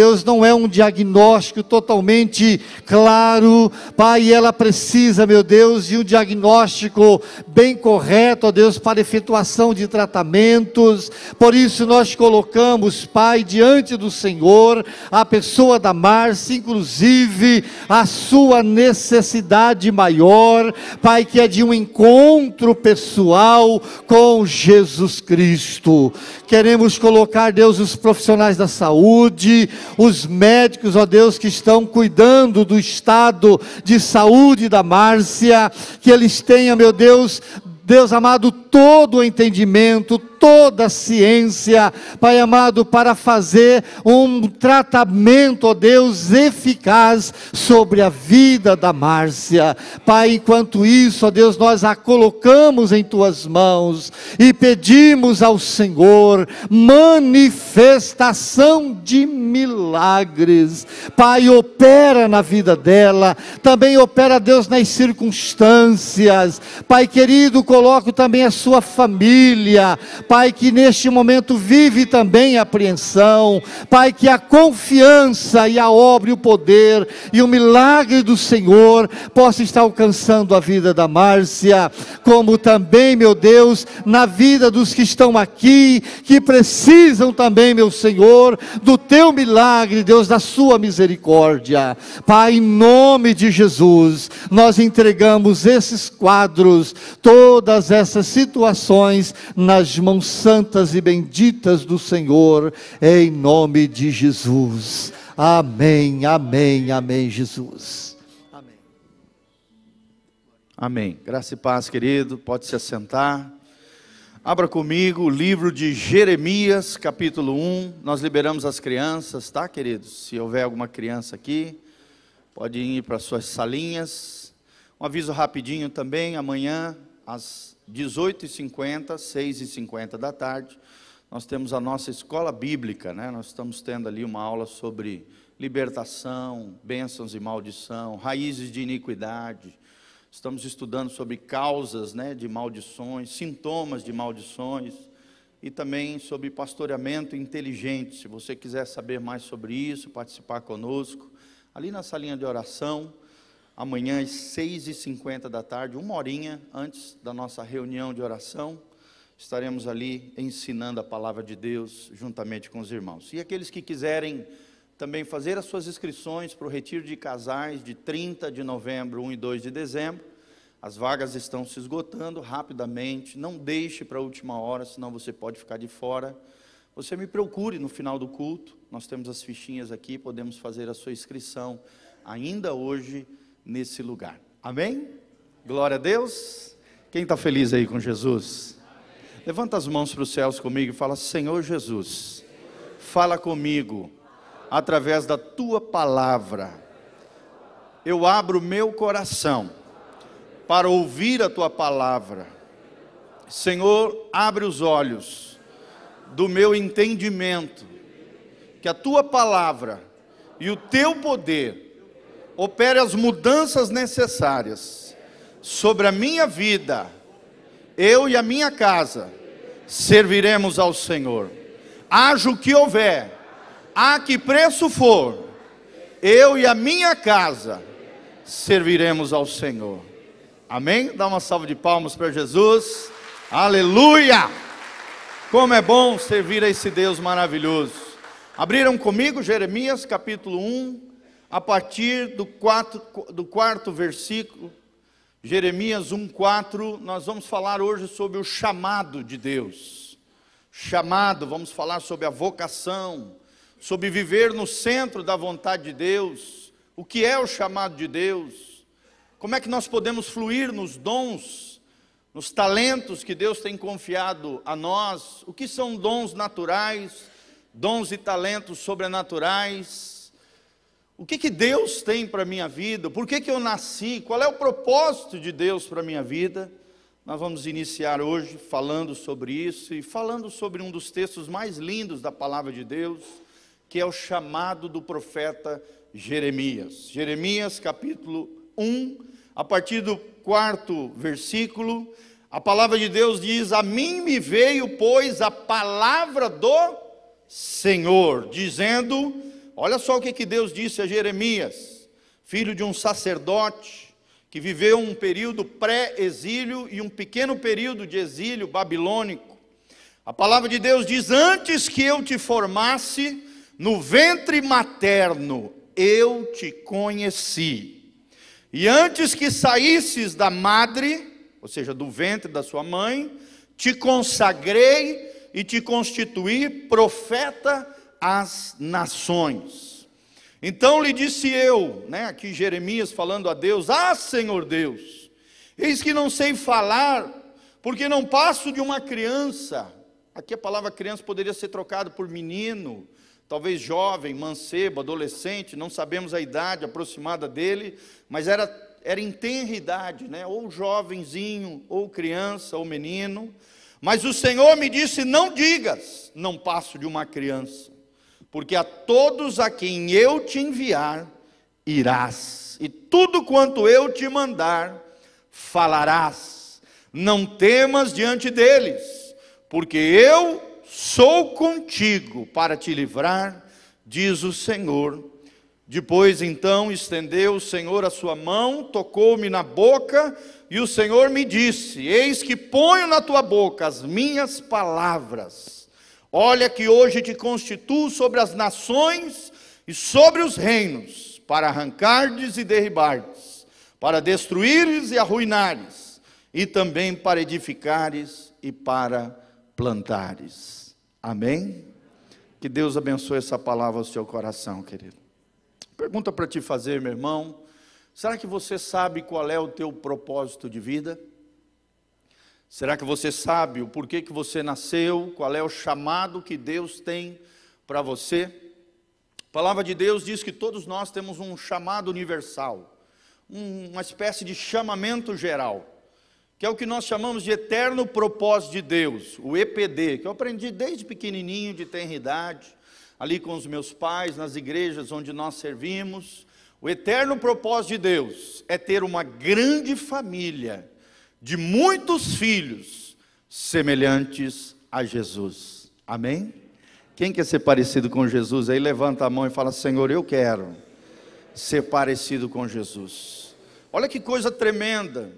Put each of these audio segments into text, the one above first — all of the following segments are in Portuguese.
Deus, não é um diagnóstico totalmente claro, Pai, e ela precisa, meu Deus, de um diagnóstico bem correto, ó Deus, para efetuação de tratamentos. Por isso nós colocamos, Pai, diante do Senhor, a pessoa da Márcia, inclusive a sua necessidade maior, Pai, que é de um encontro pessoal com Jesus Cristo. Queremos colocar, Deus, os profissionais da saúde, os médicos, ó Deus, que estão cuidando do estado de saúde da Márcia, que eles tenham, meu Deus, Deus amado, todo o entendimento, toda a ciência, Pai amado, para fazer um tratamento, ó Deus, eficaz sobre a vida da Márcia. Pai, enquanto isso, ó Deus, nós a colocamos em Tuas mãos e pedimos ao Senhor manifestação de milagres. Pai, opera na vida dela, também opera, Deus, nas circunstâncias. Pai querido, coloco também a sua família, Pai, que neste momento vive também a apreensão, Pai, que a confiança e a obra e o poder e o milagre do Senhor possa estar alcançando a vida da Márcia, como também, meu Deus, na vida dos que estão aqui, que precisam também, meu Senhor, do Teu milagre, Deus, da Sua misericórdia. Pai, em nome de Jesus, nós entregamos esses quadros, todas essas situações nas mãos santas e benditas do Senhor, em nome de Jesus. Amém, amém, amém, Jesus. Amém. Amém. Graça e paz, querido. Pode se assentar. Abra comigo o livro de Jeremias, capítulo 1. Nós liberamos as crianças, tá, queridos? Se houver alguma criança aqui, pode ir para suas salinhas. Um aviso rapidinho também, amanhã, às 18h50, 6h50 da tarde, nós temos a nossa escola bíblica, né? Nós estamos tendo ali uma aula sobre libertação, bênçãos e maldição, raízes de iniquidade. Estamos estudando sobre causas, né, de maldições, sintomas de maldições, e também sobre pastoreamento inteligente. Se você quiser saber mais sobre isso, participar conosco, ali na salinha de oração, amanhã às 6h50 da tarde, uma horinha antes da nossa reunião de oração, estaremos ali ensinando a palavra de Deus juntamente com os irmãos. E aqueles que quiserem também fazer as suas inscrições para o retiro de casais de 30 de novembro, 1 e 2 de dezembro, as vagas estão se esgotando rapidamente, não deixe para a última hora, senão você pode ficar de fora. Você me procure no final do culto, nós temos as fichinhas aqui, podemos fazer a sua inscrição ainda hoje, nesse lugar. Amém? Glória a Deus. Quem está feliz aí com Jesus? Amém. Levanta as mãos para os céus comigo e fala: Senhor Jesus, fala comigo através da Tua palavra. Eu abro meu coração para ouvir a Tua palavra. Senhor, abre os olhos do meu entendimento, que a Tua palavra e o Teu poder opere as mudanças necessárias sobre a minha vida. Eu e a minha casa serviremos ao Senhor. Haja o que houver, a que preço for, eu e a minha casa serviremos ao Senhor. Amém? Dá uma salva de palmas para Jesus. Aleluia! Como é bom servir a esse Deus maravilhoso. Abriram comigo Jeremias capítulo 1, a partir do quarto versículo, Jeremias 1:4, nós vamos falar hoje sobre o chamado de Deus. Chamado, vamos falar sobre a vocação, sobre viver no centro da vontade de Deus. O que é o chamado de Deus? Como é que nós podemos fluir nos dons, nos talentos que Deus tem confiado a nós? O que são dons naturais, dons e talentos sobrenaturais? O que Deus tem para a minha vida? Por que eu nasci? Qual é o propósito de Deus para a minha vida? Nós vamos iniciar hoje falando sobre isso e falando sobre um dos textos mais lindos da palavra de Deus, que é o chamado do profeta Jeremias. Jeremias capítulo 1, a partir do 4º versículo, a palavra de Deus diz: a mim me veio, pois, a palavra do Senhor, dizendo: olha só o que Deus disse a Jeremias, filho de um sacerdote, que viveu um período pré-exílio e um pequeno período de exílio babilônico. A palavra de Deus diz: antes que eu te formasse no ventre materno, eu te conheci. E antes que saísses da madre, ou seja, do ventre da sua mãe, te consagrei e te constituí profeta às nações. Então lhe disse eu, aqui Jeremias falando a Deus: ah, Senhor Deus, eis que não sei falar, porque não passo de uma criança. Aqui a palavra criança poderia ser trocada por menino, talvez jovem, mancebo, adolescente, não sabemos a idade aproximada dele, mas era em tenra idade, ou jovenzinho, ou criança, ou menino. Mas o Senhor me disse: não digas, não passo de uma criança, porque a todos a quem eu te enviar, irás, e tudo quanto eu te mandar, falarás. Não temas diante deles, porque eu sou contigo para te livrar, diz o Senhor. Depois então estendeu o Senhor a sua mão, tocou-me na boca, e o Senhor me disse: eis que ponho na tua boca as minhas palavras. Olha que hoje te constituo sobre as nações e sobre os reinos, para arrancardes e derribardes, para destruíres e arruinares, e também para edificares e para plantares. Amém? Que Deus abençoe essa palavra ao seu coração, querido. Pergunta para te fazer, meu irmão: será que você sabe qual é o teu propósito de vida? Será que você sabe o porquê que você nasceu? Qual é o chamado que Deus tem para você? A palavra de Deus diz que todos nós temos um chamado universal, uma espécie de chamamento geral, que é o que nós chamamos de eterno propósito de Deus, o EPD, que eu aprendi desde pequenininho, de tenra idade, ali com os meus pais, nas igrejas onde nós servimos. O eterno propósito de Deus é ter uma grande família de muitos filhos semelhantes a Jesus. Amém? Quem quer ser parecido com Jesus aí, levanta a mão e fala: Senhor, eu quero ser parecido com Jesus. Olha que coisa tremenda.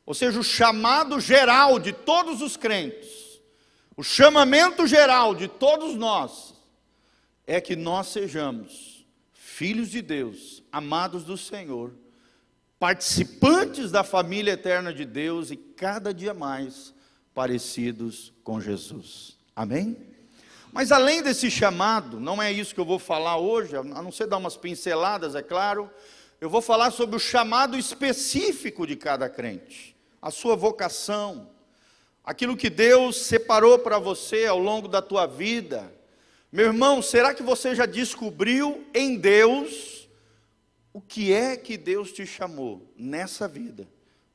Ou seja, o chamado geral de todos os crentes, o chamamento geral de todos nós, é que nós sejamos filhos de Deus, amados do Senhor, participantes da família eterna de Deus e cada dia mais parecidos com Jesus. Amém? Mas além desse chamado, não é isso que eu vou falar hoje, a não ser dar umas pinceladas, é claro, eu vou falar sobre o chamado específico de cada crente, a sua vocação, aquilo que Deus separou para você ao longo da tua vida. Meu irmão, será que você já descobriu em Deus o que é que Deus te chamou nessa vida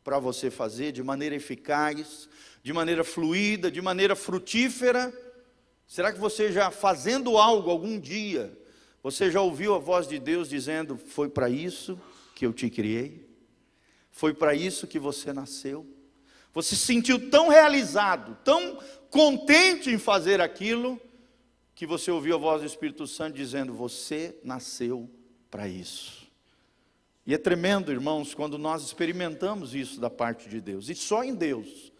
para você fazer de maneira eficaz, de maneira fluida, de maneira frutífera? Será que você já fazendo algo algum dia, você já ouviu a voz de Deus dizendo: foi para isso que eu te criei? Foi para isso que você nasceu? Você se sentiu tão realizado, tão contente em fazer aquilo, que você ouviu a voz do Espírito Santo dizendo: você nasceu para isso. E é tremendo, irmãos, quando nós experimentamos isso da parte de Deus. E só em Deus,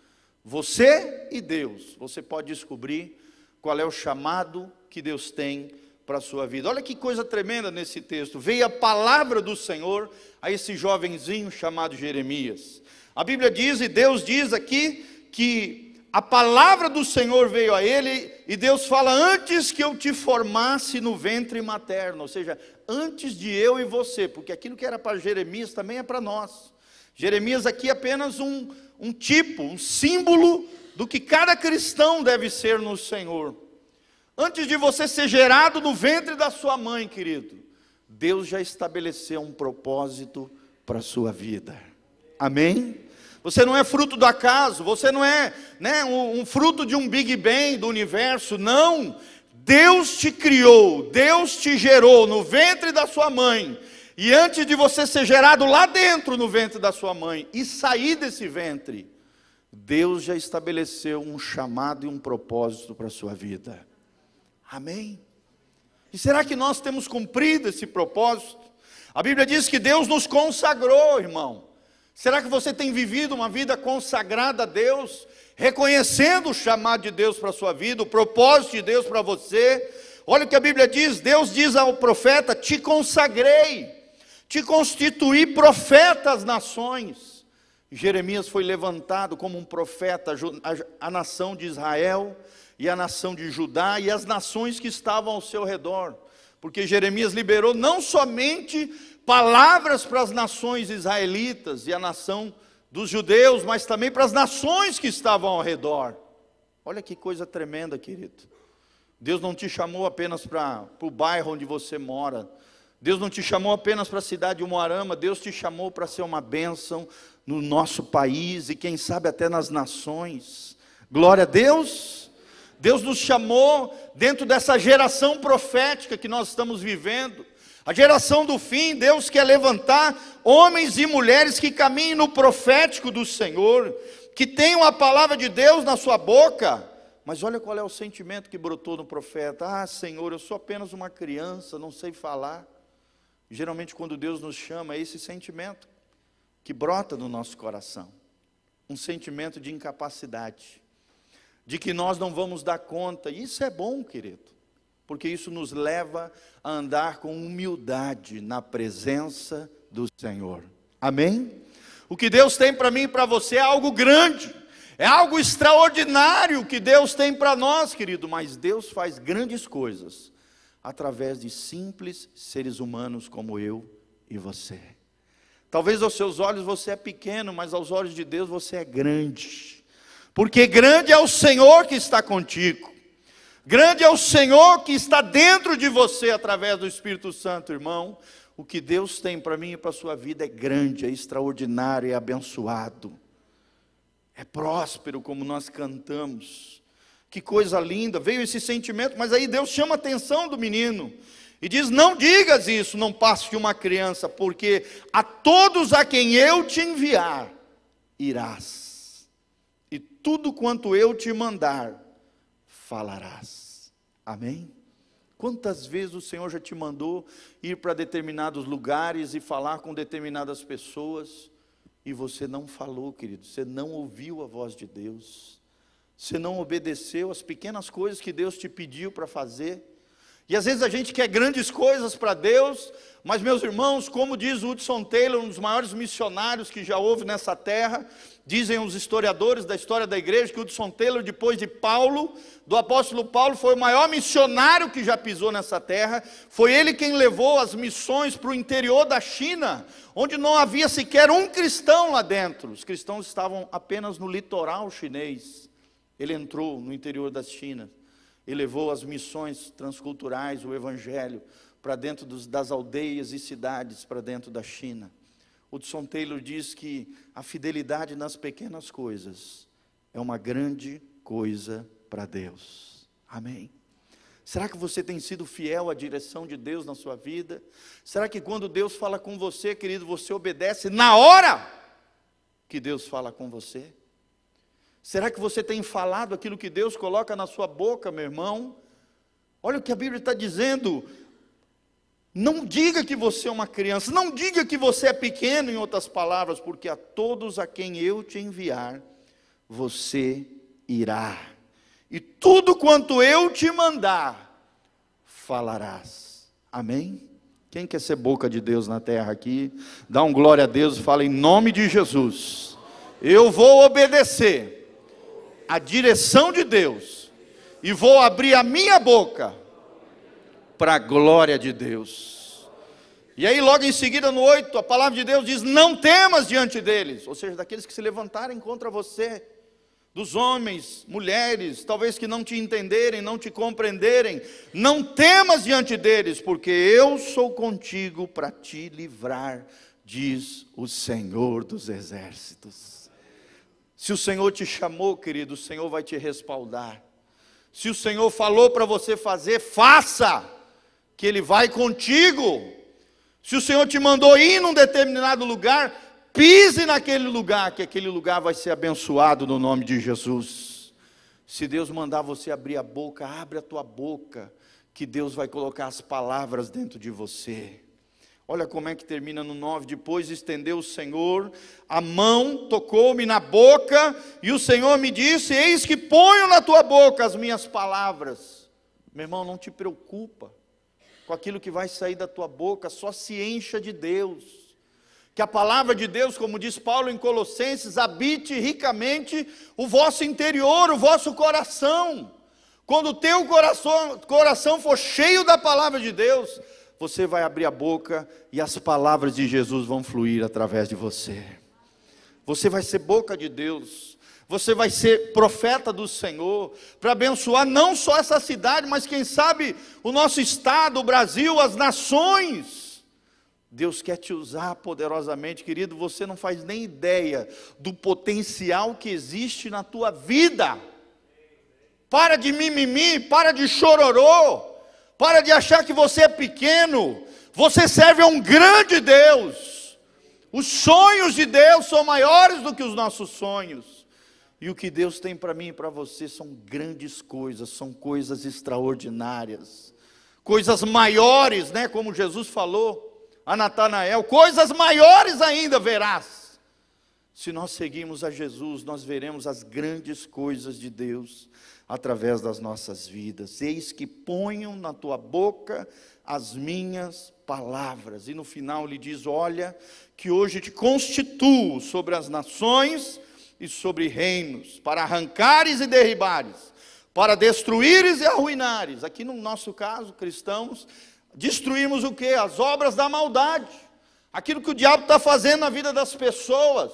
você e Deus, você pode descobrir qual é o chamado que Deus tem para a sua vida. Olha que coisa tremenda nesse texto. Veio a palavra do Senhor a esse jovenzinho chamado Jeremias. A Bíblia diz, e Deus diz aqui, que a palavra do Senhor veio a ele, e Deus fala: antes que eu te formasse no ventre materno, ou seja, antes de eu e você, porque aquilo que era para Jeremias também é para nós. Jeremias aqui é apenas um tipo, um símbolo do que cada cristão deve ser no Senhor. Antes de você ser gerado no ventre da sua mãe, querido, Deus já estabeleceu um propósito para a sua vida. Amém? Você não é fruto do acaso, você não é um fruto de um Big Bang do universo, não. Deus te criou, Deus te gerou no ventre da sua mãe, e antes de você ser gerado lá dentro no ventre da sua mãe, e sair desse ventre, Deus já estabeleceu um chamado e um propósito para a sua vida. Amém? E será que nós temos cumprido esse propósito? A Bíblia diz que Deus nos consagrou, irmão. Será que você tem vivido uma vida consagrada a Deus, reconhecendo o chamado de Deus para a sua vida, o propósito de Deus para você? Olha o que a Bíblia diz, Deus diz ao profeta: te consagrei, te constituí profeta às nações. Jeremias foi levantado como um profeta à nação de Israel e à nação de Judá e as nações que estavam ao seu redor, porque Jeremias liberou não somente palavras para as nações israelitas e a nação dos judeus, mas também para as nações que estavam ao redor. Olha que coisa tremenda, querido. Deus não te chamou apenas para o bairro onde você mora. Deus não te chamou apenas para a cidade de Umuarama. Deus te chamou para ser uma bênção no nosso país e quem sabe até nas nações. Glória a Deus. Deus nos chamou dentro dessa geração profética que nós estamos vivendo. A geração do fim. Deus quer levantar homens e mulheres que caminhem no profético do Senhor, que tenham a palavra de Deus na sua boca. Mas olha qual é o sentimento que brotou no profeta: ah, Senhor, eu sou apenas uma criança, não sei falar. Geralmente quando Deus nos chama, é esse sentimento que brota no nosso coração. Um sentimento de incapacidade, de que nós não vamos dar conta. E isso é bom, querido, porque isso nos leva a andar com humildade na presença do Senhor. Amém? O que Deus tem para mim e para você é algo grande. É algo extraordinário que Deus tem para nós, querido, mas Deus faz grandes coisas através de simples seres humanos como eu e você. Talvez aos seus olhos você é pequeno, mas aos olhos de Deus você é grande, porque grande é o Senhor que está contigo, grande é o Senhor que está dentro de você através do Espírito Santo, irmão. O que Deus tem para mim e para a sua vida é grande, é extraordinário, é abençoado. É próspero, como nós cantamos. Que coisa linda, veio esse sentimento, mas aí Deus chama a atenção do menino e diz: não digas isso, não passe de uma criança, porque a todos a quem eu te enviar, irás, e tudo quanto eu te mandar, falarás. Amém? Quantas vezes o Senhor já te mandou ir para determinados lugares e falar com determinadas pessoas, e você não falou, querido, você não ouviu a voz de Deus, você não obedeceu às pequenas coisas que Deus te pediu para fazer. E às vezes a gente quer grandes coisas para Deus, mas meus irmãos, como diz Hudson Taylor, um dos maiores missionários que já houve nessa terra, dizem os historiadores da história da igreja, que Hudson Taylor, depois de Paulo, do apóstolo Paulo, foi o maior missionário que já pisou nessa terra. Foi ele quem levou as missões para o interior da China, onde não havia sequer um cristão lá dentro. Os cristãos estavam apenas no litoral chinês. Ele entrou no interior da China e levou as missões transculturais, o evangelho, para dentro das aldeias e cidades, para dentro da China. Hudson Taylor diz que a fidelidade nas pequenas coisas é uma grande coisa para Deus. Amém? Será que você tem sido fiel à direção de Deus na sua vida? Será que quando Deus fala com você, querido, você obedece na hora que Deus fala com você? Será que você tem falado aquilo que Deus coloca na sua boca, meu irmão? Olha o que a Bíblia está dizendo. Não diga que você é uma criança, não diga que você é pequeno, em outras palavras, porque a todos a quem eu te enviar, você irá. E tudo quanto eu te mandar, falarás. Amém? Quem quer ser boca de Deus na terra aqui? Dá um glória a Deus e fala: em nome de Jesus, eu vou obedecer a direção de Deus e vou abrir a minha boca para a glória de Deus. E aí logo em seguida no 8, a palavra de Deus diz: não temas diante deles, ou seja, daqueles que se levantarem contra você, dos homens, mulheres, talvez que não te entenderem, não te compreenderem, não temas diante deles, porque eu sou contigo para te livrar, diz o Senhor dos exércitos. Se o Senhor te chamou, querido, o Senhor vai te respaldar. Se o Senhor falou para você fazer, faça, que Ele vai contigo. Se o Senhor te mandou ir num determinado lugar, pise naquele lugar, que aquele lugar vai ser abençoado no nome de Jesus. Se Deus mandar você abrir a boca, abre a tua boca, que Deus vai colocar as palavras dentro de você. Olha como é que termina no 9. Depois estendeu o Senhor a mão, tocou-me na boca, e o Senhor me disse: eis que ponho na tua boca as minhas palavras. Meu irmão, não te preocupa com aquilo que vai sair da tua boca, só se encha de Deus. Que a palavra de Deus, como diz Paulo em Colossenses, habite ricamente o vosso interior, o vosso coração. Quando o teu coração for cheio da palavra de Deus, você vai abrir a boca e as palavras de Jesus vão fluir através de você. Você vai ser boca de Deus. Você vai ser profeta do Senhor, para abençoar não só essa cidade, mas quem sabe o nosso estado, o Brasil, as nações. Deus quer te usar poderosamente, querido. Você não faz nem ideia do potencial que existe na tua vida. Para de mimimi, para de chororô. Para de achar que você é pequeno. Você serve a um grande Deus. Os sonhos de Deus são maiores do que os nossos sonhos. E o que Deus tem para mim e para você são grandes coisas, são coisas extraordinárias. Coisas maiores, né? Como Jesus falou a Natanael, coisas maiores ainda verás. Se nós seguirmos a Jesus, nós veremos as grandes coisas de Deus através das nossas vidas. Eis que ponho na tua boca as minhas palavras. E no final ele diz: olha, que hoje te constituo sobre as nações e sobre reinos, para arrancares e derribares, para destruíres e arruinares. Aqui no nosso caso, cristãos, destruímos o quê? As obras da maldade, aquilo que o diabo está fazendo na vida das pessoas.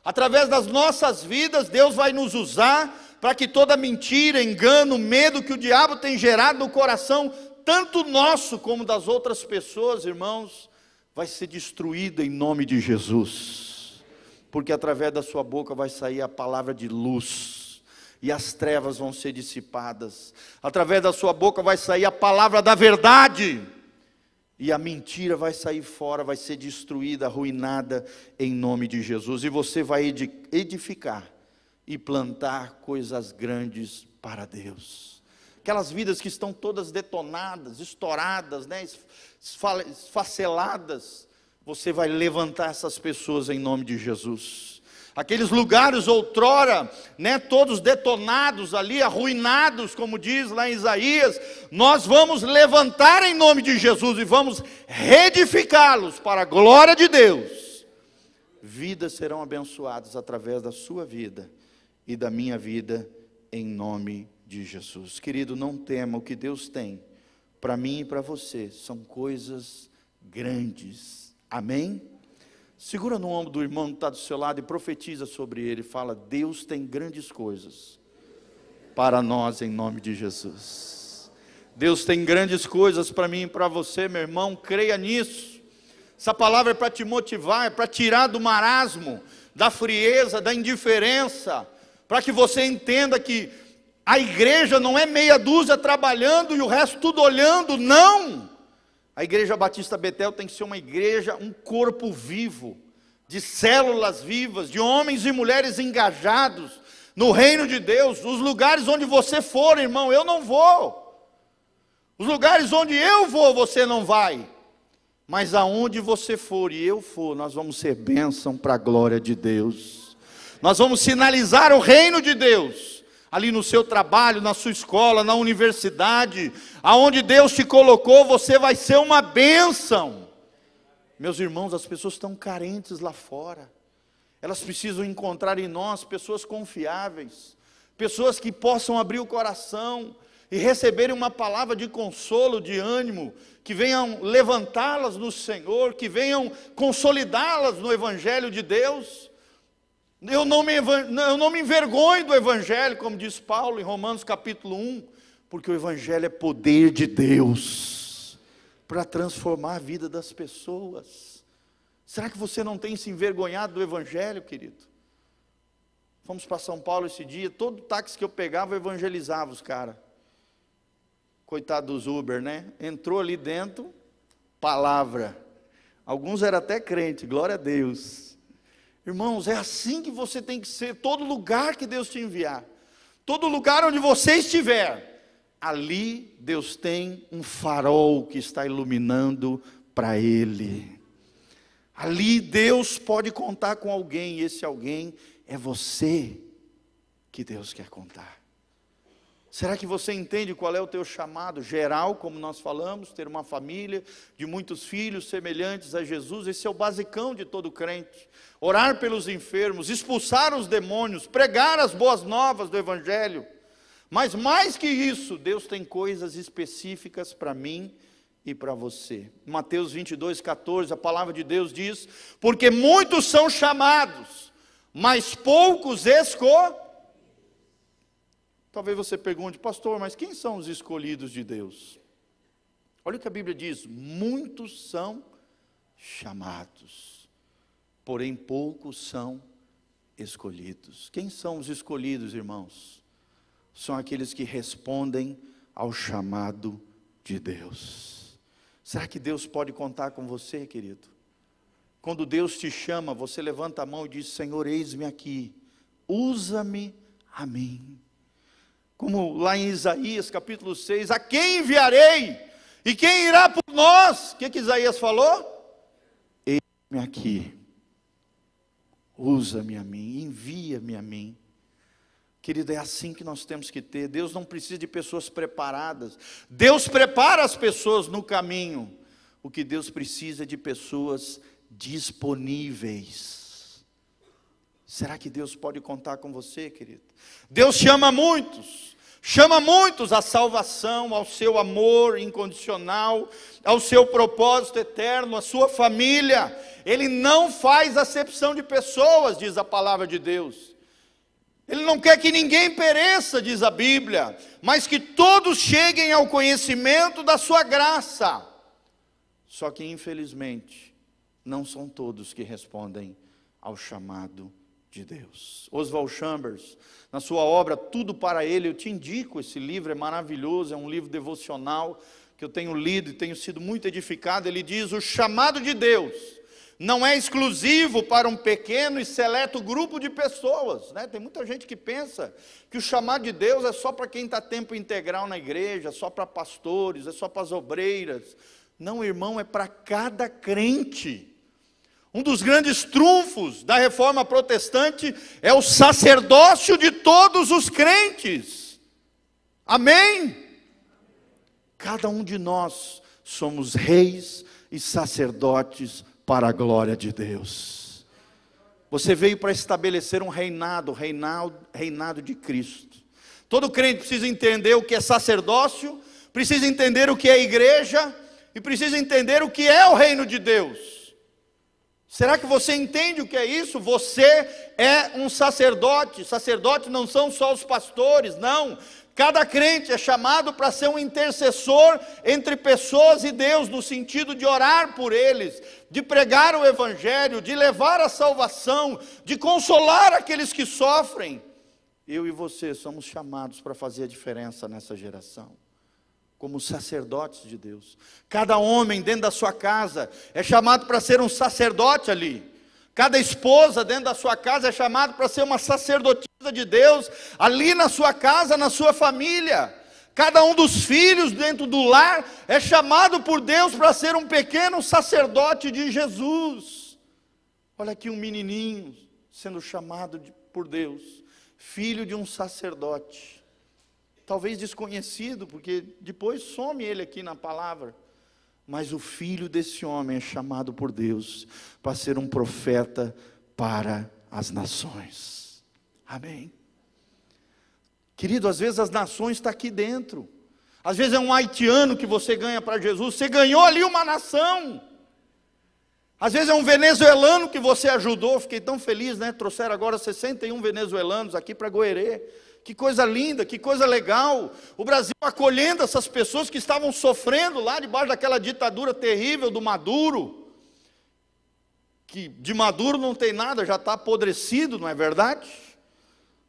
Através das nossas vidas, Deus vai nos usar para que toda mentira, engano, medo que o diabo tem gerado no coração, tanto nosso como das outras pessoas, irmãos, vai ser destruída em nome de Jesus. Porque através da sua boca vai sair a palavra de luz, e as trevas vão ser dissipadas. Através da sua boca vai sair a palavra da verdade, e a mentira vai sair fora, vai ser destruída, arruinada em nome de Jesus. E você vai edificar e plantar coisas grandes para Deus. Aquelas vidas que estão todas detonadas, estouradas, né, esfaceladas, você vai levantar essas pessoas em nome de Jesus. Aqueles lugares outrora, né, todos detonados ali, arruinados, como diz lá em Isaías, nós vamos levantar em nome de Jesus e vamos reedificá-los para a glória de Deus. Vidas serão abençoadas através da sua vida e da minha vida, em nome de Jesus. Querido, não tema, o que Deus tem para mim e para você são coisas grandes. Amém? Segura no ombro do irmão que está do seu lado e profetiza sobre ele. Fala: Deus tem grandes coisas para nós em nome de Jesus. Deus tem grandes coisas para mim e para você, meu irmão. Creia nisso. Essa palavra é para te motivar, é para tirar do marasmo, da frieza, da indiferença, para que você entenda que a igreja não é meia dúzia trabalhando e o resto tudo olhando, não. A igreja Batista Betel tem que ser uma igreja, um corpo vivo, de células vivas, de homens e mulheres engajados no reino de Deus. Os lugares onde você for, irmão, eu não vou. Os lugares onde eu vou, você não vai. Mas aonde você for e eu for, nós vamos ser bênção para a glória de Deus. Nós vamos sinalizar o reino de Deus. Ali no seu trabalho, na sua escola, na universidade, aonde Deus te colocou, você vai ser uma bênção. Meus irmãos, as pessoas estão carentes lá fora. Elas precisam encontrar em nós pessoas confiáveis, pessoas que possam abrir o coração e receberem uma palavra de consolo, de ânimo, que venham levantá-las no Senhor, que venham consolidá-las no Evangelho de Deus. Eu não me envergonho do Evangelho, como diz Paulo em Romanos capítulo 1, porque o Evangelho é poder de Deus, para transformar a vida das pessoas. Será que você não tem se envergonhado do Evangelho, querido? Fomos para São Paulo esse dia, todo táxi que eu pegava eu evangelizava os caras. Coitado dos Uber, né? Entrou ali dentro, palavra. Alguns eram até crentes, glória a Deus. Irmãos, é assim que você tem que ser, todo lugar que Deus te enviar, todo lugar onde você estiver, ali Deus tem um farol que está iluminando para ele. Ali Deus pode contar com alguém, e esse alguém é você que Deus quer contar. Será que você entende qual é o teu chamado geral, como nós falamos, ter uma família de muitos filhos semelhantes a Jesus? Esse é o basicão de todo crente. Orar pelos enfermos, expulsar os demônios, pregar as boas novas do Evangelho. Mas mais que isso, Deus tem coisas específicas para mim e para você. Mateus 22:14, a palavra de Deus diz: porque muitos são chamados, mas poucos escolhidos. Talvez você pergunte: pastor, mas quem são os escolhidos de Deus? Olha o que a Bíblia diz: muitos são chamados, porém poucos são escolhidos. Quem são os escolhidos, irmãos? São aqueles que respondem ao chamado de Deus. Será que Deus pode contar com você, querido? Quando Deus te chama, você levanta a mão e diz: Senhor, eis-me aqui, usa-me a mim. Como lá em Isaías capítulo 6, a quem enviarei? E quem irá por nós? O que Isaías falou? Eis-me aqui, usa-me a mim, envia-me a mim. Querido, é assim que nós temos que ter. Deus não precisa de pessoas preparadas. Deus prepara as pessoas no caminho. O que Deus precisa é de pessoas disponíveis. Será que Deus pode contar com você, querido? Deus chama muitos à salvação, ao seu amor incondicional, ao seu propósito eterno, à sua família. Ele não faz acepção de pessoas, diz a palavra de Deus. Ele não quer que ninguém pereça, diz a Bíblia, mas que todos cheguem ao conhecimento da sua graça. Só que, infelizmente, não são todos que respondem ao chamado de Deus. Oswald Chambers, na sua obra Tudo para Ele, eu te indico esse livro, é maravilhoso, é um livro devocional que eu tenho lido e tenho sido muito edificado. Ele diz: o chamado de Deus não é exclusivo para um pequeno e seleto grupo de pessoas, né? Tem muita gente que pensa que o chamado de Deus é só para quem está tempo integral na igreja, é só para pastores, é só para as obreiras. Não, irmão, é para cada crente. Um dos grandes trunfos da reforma protestante é o sacerdócio de todos os crentes. Amém? Cada um de nós somos reis e sacerdotes para a glória de Deus. Você veio para estabelecer um reinado de Cristo. Todo crente precisa entender o que é sacerdócio, precisa entender o que é igreja e precisa entender o que é o reino de Deus. Será que você entende o que é isso? Você é um sacerdote. Sacerdote não são só os pastores, não. Cada crente é chamado para ser um intercessor entre pessoas e Deus, no sentido de orar por eles, de pregar o Evangelho, de levar a salvação, de consolar aqueles que sofrem. Eu e você somos chamados para fazer a diferença nessa geração, como sacerdotes de Deus. Cada homem dentro da sua casa é chamado para ser um sacerdote ali. Cada esposa dentro da sua casa é chamada para ser uma sacerdotisa de Deus, ali na sua casa, na sua família. Cada um dos filhos dentro do lar é chamado por Deus para ser um pequeno sacerdote de Jesus. Olha aqui um menininho sendo chamado por Deus, filho de um sacerdote. Talvez desconhecido, porque depois some ele aqui na palavra. Mas o filho desse homem é chamado por Deus para ser um profeta para as nações. Amém? Querido, às vezes as nações estão aqui dentro. Às vezes é um haitiano que você ganha para Jesus. Você ganhou ali uma nação. Às vezes é um venezuelano que você ajudou. Fiquei tão feliz, né? Trouxeram agora 61 venezuelanos aqui para Goerê. Que coisa linda, que coisa legal. O Brasil acolhendo essas pessoas que estavam sofrendo lá debaixo daquela ditadura terrível do Maduro. Que de Maduro não tem nada, já está apodrecido, não é verdade?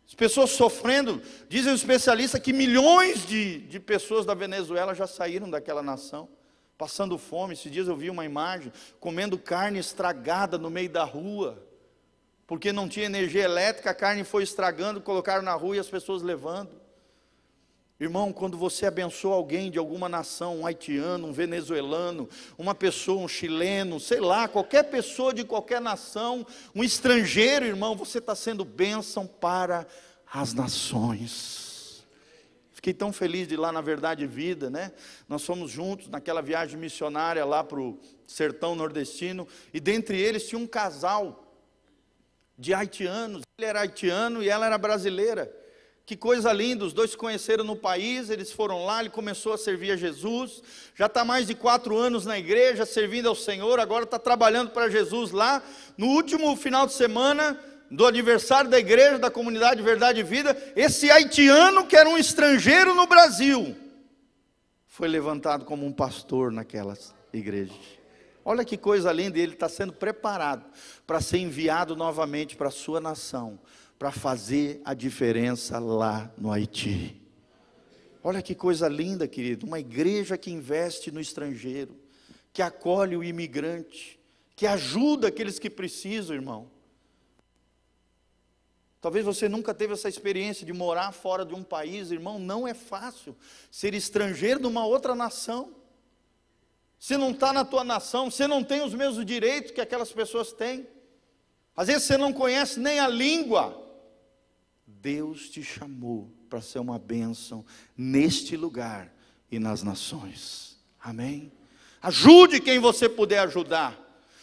As pessoas sofrendo. Dizem os especialistas que milhões de pessoas da Venezuela já saíram daquela nação, passando fome. Esses dias eu vi uma imagem, comendo carne estragada no meio da rua. Porque não tinha energia elétrica, a carne foi estragando, colocaram na rua e as pessoas levando. Irmão, quando você abençoa alguém de alguma nação, um haitiano, um venezuelano, uma pessoa, um chileno, sei lá, qualquer pessoa de qualquer nação, um estrangeiro, irmão, você está sendo bênção para as nações. Fiquei tão feliz de ir lá na Verdade e Vida, né? Nós fomos juntos naquela viagem missionária lá para o sertão nordestino, e dentre eles tinha um casal de haitianos, ele era haitiano e ela era brasileira. Que coisa linda, os dois se conheceram no país, eles foram lá, ele começou a servir a Jesus, já está mais de 4 anos na igreja, servindo ao Senhor, agora está trabalhando para Jesus lá. No último final de semana, do aniversário da igreja, da comunidade Verdade e Vida, esse haitiano, que era um estrangeiro no Brasil, foi levantado como um pastor naquelas igrejas. Olha que coisa linda, e ele está sendo preparado para ser enviado novamente para a sua nação, para fazer a diferença lá no Haiti. Olha que coisa linda, querido, uma igreja que investe no estrangeiro, que acolhe o imigrante, que ajuda aqueles que precisam, irmão. Talvez você nunca teve essa experiência de morar fora de um país, irmão, não é fácil ser estrangeiro de uma outra nação. Você não está na tua nação, você não tem os mesmos direitos que aquelas pessoas têm. Às vezes você não conhece nem a língua. Deus te chamou para ser uma bênção neste lugar e nas nações. Amém? Ajude quem você puder ajudar.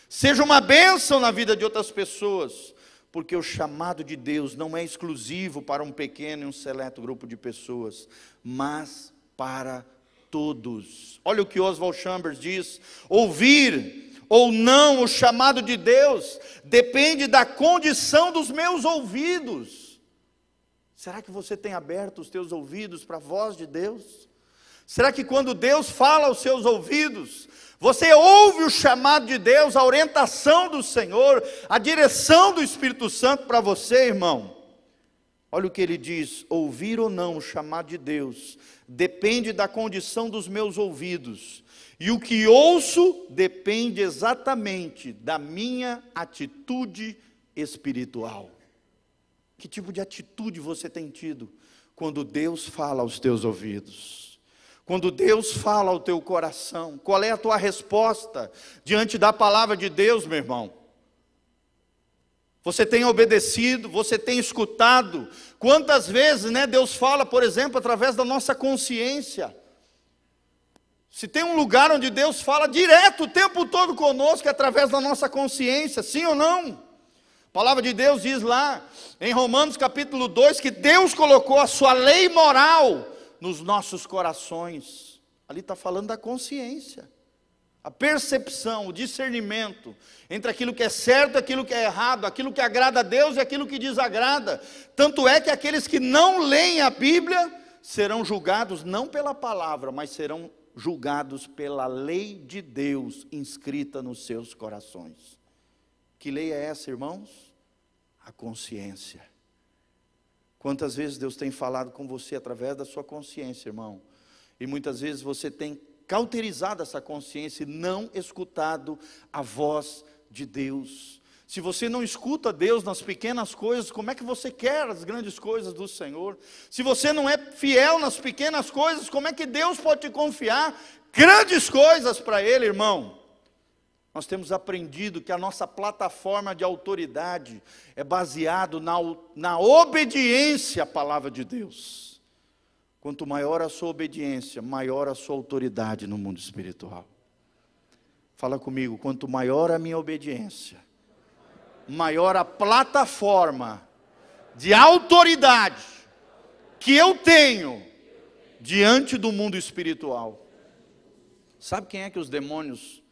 Seja uma bênção na vida de outras pessoas. Porque o chamado de Deus não é exclusivo para um pequeno e um seleto grupo de pessoas, mas para todos. Olha o que Oswald Chambers diz: ouvir ou não o chamado de Deus depende da condição dos meus ouvidos. Será que você tem aberto os teus ouvidos para a voz de Deus? Será que quando Deus fala aos seus ouvidos, você ouve o chamado de Deus, a orientação do Senhor, a direção do Espírito Santo para você, irmão? Olha o que ele diz: ouvir ou não o chamado de Deus depende da condição dos meus ouvidos, e o que ouço depende exatamente da minha atitude espiritual. Que tipo de atitude você tem tido quando Deus fala aos teus ouvidos? Quando Deus fala ao teu coração? Qual é a tua resposta diante da palavra de Deus, meu irmão? Você tem obedecido? Você tem escutado? Quantas vezes, né, Deus fala, por exemplo, através da nossa consciência? Se tem um lugar onde Deus fala direto o tempo todo conosco, é através da nossa consciência, sim ou não? A palavra de Deus diz lá, em Romanos capítulo 2, que Deus colocou a sua lei moral nos nossos corações. Ali está falando da consciência, a percepção, o discernimento entre aquilo que é certo e aquilo que é errado, aquilo que agrada a Deus e aquilo que desagrada. Tanto é que aqueles que não leem a Bíblia serão julgados não pela palavra, mas serão julgados pela lei de Deus inscrita nos seus corações. Que lei é essa, irmãos? A consciência. Quantas vezes Deus tem falado com você através da sua consciência, irmão? E muitas vezes você tem cauterizado essa consciência e não escutado a voz de Deus. Se você não escuta Deus nas pequenas coisas, como é que você quer as grandes coisas do Senhor? Se você não é fiel nas pequenas coisas, como é que Deus pode te confiar grandes coisas para Ele, irmão? Nós temos aprendido que a nossa plataforma de autoridade é baseado na obediência à palavra de Deus. Quanto maior a sua obediência, maior a sua autoridade no mundo espiritual. Fala comigo: quanto maior a minha obediência, maior a plataforma de autoridade que eu tenho diante do mundo espiritual. Sabe quem é que os demônios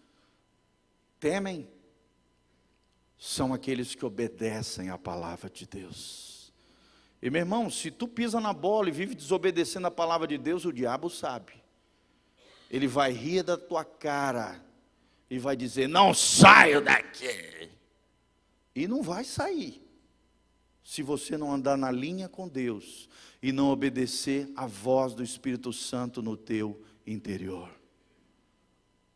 temem? São aqueles que obedecem à palavra de Deus. E meu irmão, se tu pisa na bola e vive desobedecendo a palavra de Deus, o diabo sabe. Ele vai rir da tua cara e vai dizer: não saio daqui. E não vai sair, se você não andar na linha com Deus e não obedecer à voz do Espírito Santo no teu interior.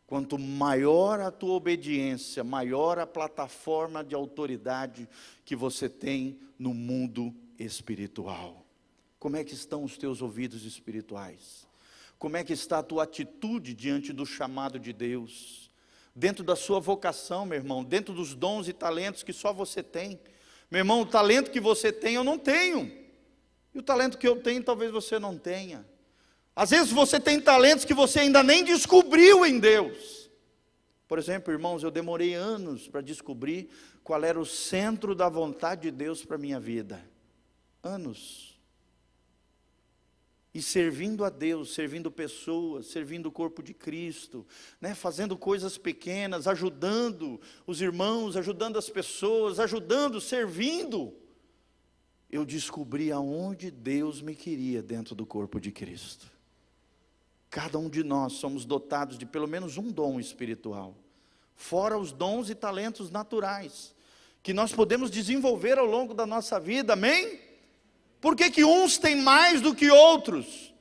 Quanto maior a tua obediência, maior a plataforma de autoridade que você tem no mundo espiritual. Como é que estão os teus ouvidos espirituais? Como é que está a tua atitude diante do chamado de Deus? Dentro da sua vocação, meu irmão, dentro dos dons e talentos que só você tem. Meu irmão, o talento que você tem, eu não tenho. E o talento que eu tenho, talvez você não tenha. Às vezes você tem talentos que você ainda nem descobriu em Deus. Por exemplo, irmãos, eu demorei anos para descobrir qual era o centro da vontade de Deus para a minha vida. Anos. E servindo a Deus, servindo pessoas, servindo o corpo de Cristo, né, fazendo coisas pequenas, ajudando os irmãos, ajudando as pessoas, ajudando, servindo, eu descobri aonde Deus me queria dentro do corpo de Cristo. Cada um de nós somos dotados de pelo menos um dom espiritual, fora os dons e talentos naturais, que nós podemos desenvolver ao longo da nossa vida, amém? Por que uns têm mais do que outros?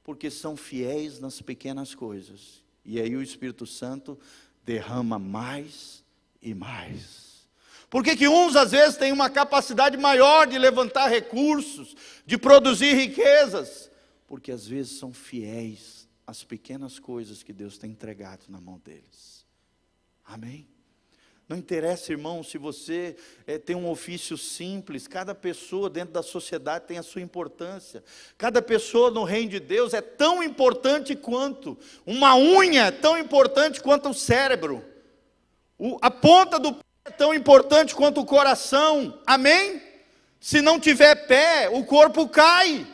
Porque são fiéis nas pequenas coisas. E aí o Espírito Santo derrama mais e mais. Por que uns às vezes têm uma capacidade maior de levantar recursos, de produzir riquezas? Porque às vezes são fiéis às pequenas coisas que Deus tem entregado na mão deles. Amém? Não interessa, irmão, se você tem um ofício simples, cada pessoa dentro da sociedade tem a sua importância. Cada pessoa no reino de Deus é tão importante quanto uma unha, é tão importante quanto o cérebro. A ponta do pé é tão importante quanto o coração, amém? Se não tiver pé, o corpo cai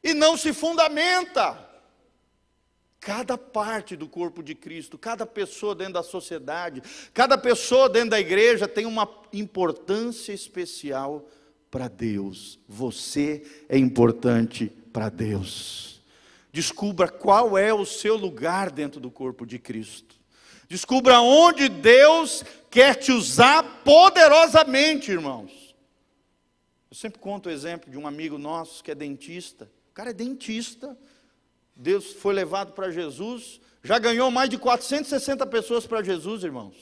e não se fundamenta. Cada parte do corpo de Cristo, cada pessoa dentro da sociedade, cada pessoa dentro da igreja tem uma importância especial para Deus. Você é importante para Deus. Descubra qual é o seu lugar dentro do corpo de Cristo. Descubra onde Deus quer te usar poderosamente, irmãos. Eu sempre conto o exemplo de um amigo nosso que é dentista. O cara é dentista. Deus foi levado para Jesus, já ganhou mais de 460 pessoas para Jesus, irmãos.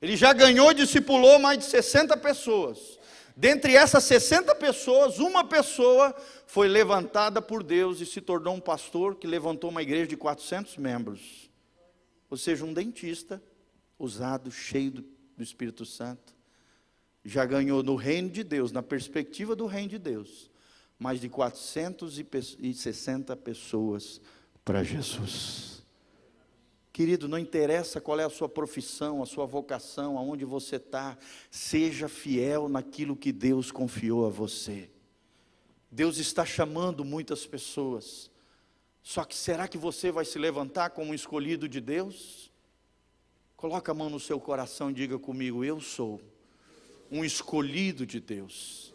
Ele já ganhou e discipulou mais de 60 pessoas. Dentre essas 60 pessoas, uma pessoa foi levantada por Deus e se tornou um pastor que levantou uma igreja de 400 membros. Ou seja, um dentista usado, cheio do Espírito Santo, já ganhou no reino de Deus, na perspectiva do reino de Deus, mais de 460 pessoas para Jesus. Querido, não interessa qual é a sua profissão, a sua vocação, aonde você está, seja fiel naquilo que Deus confiou a você. Deus está chamando muitas pessoas, só que será que você vai se levantar como um escolhido de Deus? Coloca a mão no seu coração e diga comigo: eu sou um escolhido de Deus.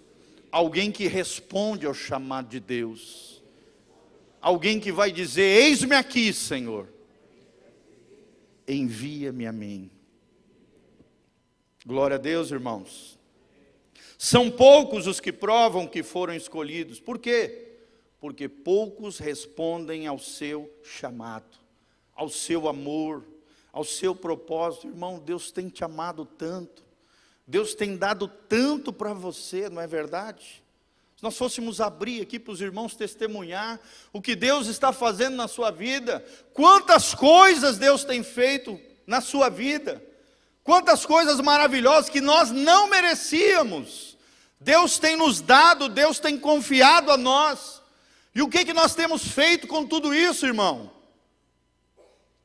Alguém que responde ao chamado de Deus. Alguém que vai dizer: eis-me aqui, Senhor. Envia-me a mim. Glória a Deus, irmãos. São poucos os que provam que foram escolhidos. Por quê? Porque poucos respondem ao seu chamado, ao seu amor, ao seu propósito. Irmão, Deus tem te amado tanto. Deus tem dado tanto para você, não é verdade? Se nós fôssemos abrir aqui para os irmãos testemunhar o que Deus está fazendo na sua vida, quantas coisas Deus tem feito na sua vida, quantas coisas maravilhosas que nós não merecíamos, Deus tem nos dado, Deus tem confiado a nós. E o que nós temos feito com tudo isso, irmão?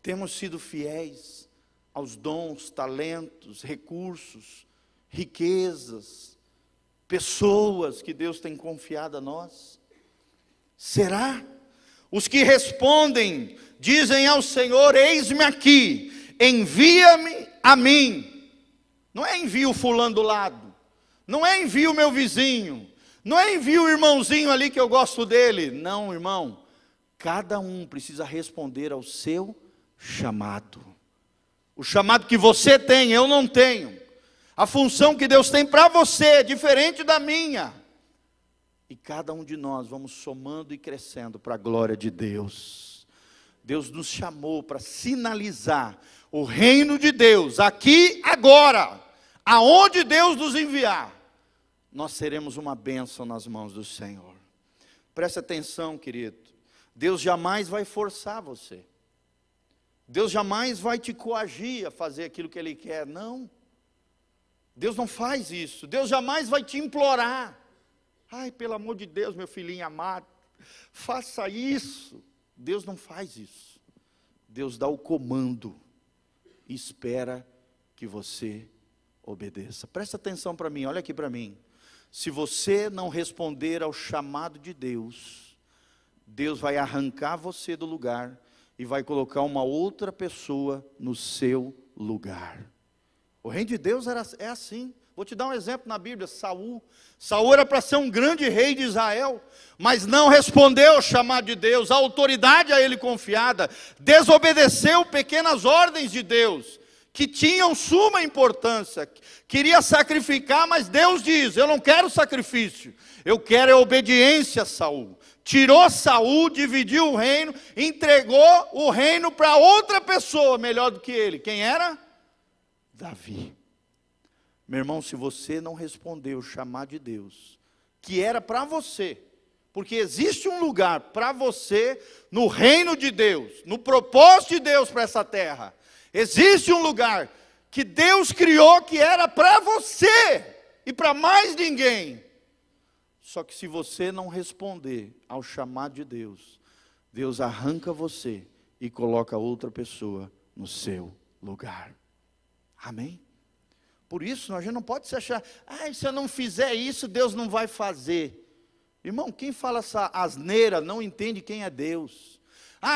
Temos sido fiéis aos dons, talentos, recursos, riquezas, pessoas que Deus tem confiado a nós? Será? Os que respondem, dizem ao Senhor: eis-me aqui, envia-me a mim. Não é envia o fulano do lado, não é envia o meu vizinho, não é envia o irmãozinho ali que eu gosto dele. Não, irmão, cada um precisa responder ao seu chamado. O chamado que você tem, eu não tenho. A função que Deus tem para você é diferente da minha. E cada um de nós vamos somando e crescendo para a glória de Deus. Deus nos chamou para sinalizar o reino de Deus, aqui, agora, aonde Deus nos enviar. nós seremos uma bênção nas mãos do Senhor. Preste atenção, querido. Deus jamais vai forçar você. Deus jamais vai te coagir a fazer aquilo que Ele quer, não. Deus não faz isso. Deus jamais vai te implorar. Ai, pelo amor de Deus, meu filhinho amado, faça isso. Deus não faz isso. Deus dá o comando e espera que você obedeça. Presta atenção para mim, olha aqui para mim. Se você não responder ao chamado de Deus, Deus vai arrancar você do lugar e vai colocar uma outra pessoa no seu lugar. O reino de Deus é assim. Vou te dar um exemplo na Bíblia, Saul. Saul era para ser um grande rei de Israel, mas não respondeu ao chamado de Deus, a autoridade a ele confiada, desobedeceu pequenas ordens de Deus, que tinham suma importância, queria sacrificar, mas Deus diz, eu não quero sacrifício, eu quero a obediência a Saul. Tirou Saul, dividiu o reino, entregou o reino para outra pessoa melhor do que ele. Quem era? Davi. Meu irmão, se você não respondeu o chamado de Deus, que era para você, porque existe um lugar para você no reino de Deus, no propósito de Deus para essa terra, existe um lugar que Deus criou que era para você e para mais ninguém. Só que se você não responder ao chamado de Deus, Deus arranca você e coloca outra pessoa no seu lugar. Amém? Por isso, a gente não pode se achar, se eu não fizer isso, Deus não vai fazer. Irmão, quem fala essa asneira não entende quem é Deus.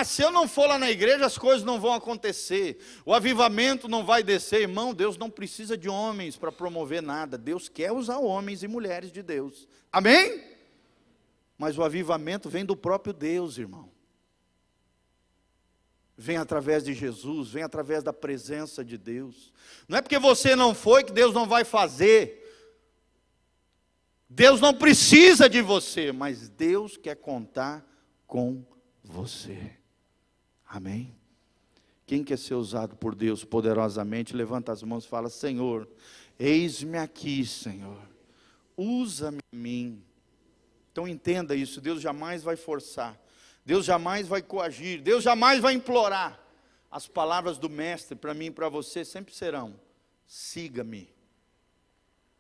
Se eu não for lá na igreja, as coisas não vão acontecer, o avivamento não vai descer. Irmão, Deus não precisa de homens para promover nada. Deus quer usar homens e mulheres de Deus. Amém? Mas o avivamento vem do próprio Deus, irmão. Vem através de Jesus, vem através da presença de Deus. Não é porque você não foi que Deus não vai fazer. Deus não precisa de você, mas Deus quer contar com você. Amém? Quem quer ser usado por Deus poderosamente, levanta as mãos e fala, Senhor, eis-me aqui, Senhor. Usa-me a mim. Então entenda isso, Deus jamais vai forçar. Deus jamais vai coagir, Deus jamais vai implorar. As palavras do mestre para mim e para você sempre serão, siga-me,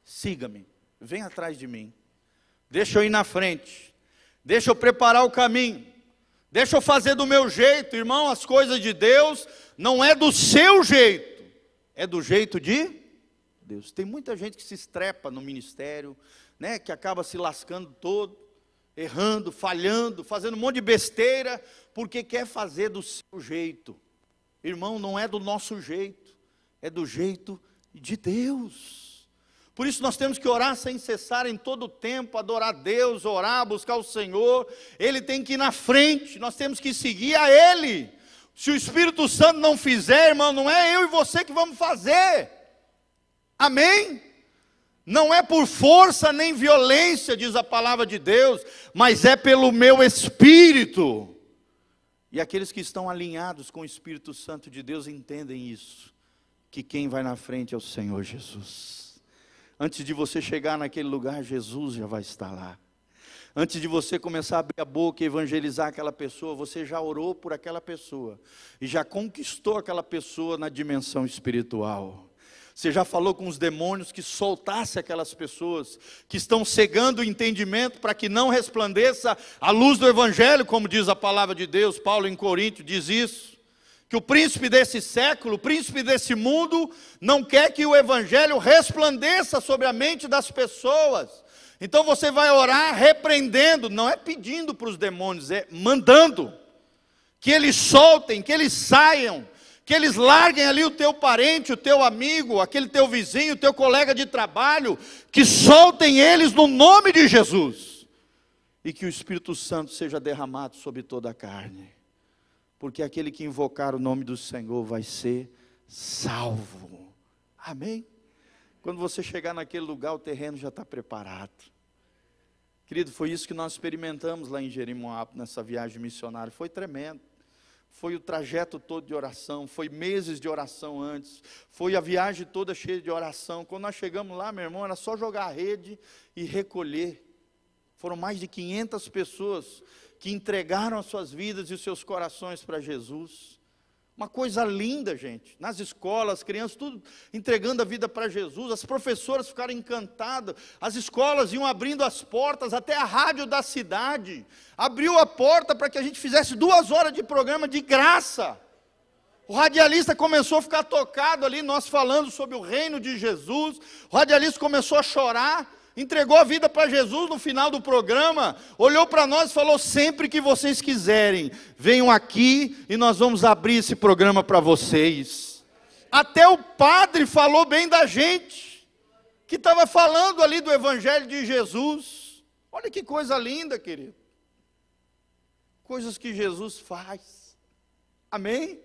siga-me, vem atrás de mim, deixa eu ir na frente, deixa eu preparar o caminho, deixa eu fazer do meu jeito. Irmão, as coisas de Deus não é do seu jeito, é do jeito de Deus. Tem muita gente que se estrepa no ministério, né, que acaba se lascando todo, errando, falhando, fazendo um monte de besteira, porque quer fazer do seu jeito. Irmão, não é do nosso jeito, é do jeito de Deus. Por isso nós temos que orar sem cessar em todo o tempo, adorar Deus, orar, buscar o Senhor. Ele tem que ir na frente, nós temos que seguir a Ele. Se o Espírito Santo não fizer, irmão, não é eu e você que vamos fazer. Amém? Não é por força nem violência, diz a palavra de Deus, mas é pelo meu Espírito. E aqueles que estão alinhados com o Espírito Santo de Deus entendem isso, que quem vai na frente é o Senhor Jesus. Antes de você chegar naquele lugar, Jesus já vai estar lá. Antes de você começar a abrir a boca e evangelizar aquela pessoa, você já orou por aquela pessoa e já conquistou aquela pessoa na dimensão espiritual. Você já falou com os demônios que soltasse aquelas pessoas que estão cegando o entendimento para que não resplandeça a luz do Evangelho, como diz a palavra de Deus. Paulo em Coríntio diz isso, que o príncipe desse século, o príncipe desse mundo, não quer que o Evangelho resplandeça sobre a mente das pessoas. Então você vai orar repreendendo, não é pedindo para os demônios, é mandando, que eles soltem, que eles saiam, que eles larguem ali o teu parente, o teu amigo, aquele teu vizinho, o teu colega de trabalho, que soltem eles no nome de Jesus, e que o Espírito Santo seja derramado sobre toda a carne, porque aquele que invocar o nome do Senhor vai ser salvo. Amém? Quando você chegar naquele lugar, o terreno já está preparado. Querido, foi isso que nós experimentamos lá em Jeremoabo, nessa viagem missionária, foi tremendo. foi o trajeto todo de oração, foi meses de oração antes, foi a viagem toda cheia de oração. Quando nós chegamos lá, meu irmão, era só jogar a rede e recolher. Foram mais de 500 pessoas que entregaram as suas vidas e os seus corações para Jesus. Uma coisa linda, gente. Nas escolas, as crianças tudo entregando a vida para Jesus. As professoras ficaram encantadas. As escolas iam abrindo as portas, até a rádio da cidade abriu a porta para que a gente fizesse 2 horas de programa de graça. O radialista começou a ficar tocado ali, nós falando sobre o reino de Jesus. O radialista começou a chorar, entregou a vida para Jesus no final do programa, olhou para nós e falou: sempre que vocês quiserem, venham aqui e nós vamos abrir esse programa para vocês. Até o padre falou bem da gente, que estava falando ali do Evangelho de Jesus. Olha que coisa linda, querido. Coisas que Jesus faz. Amém?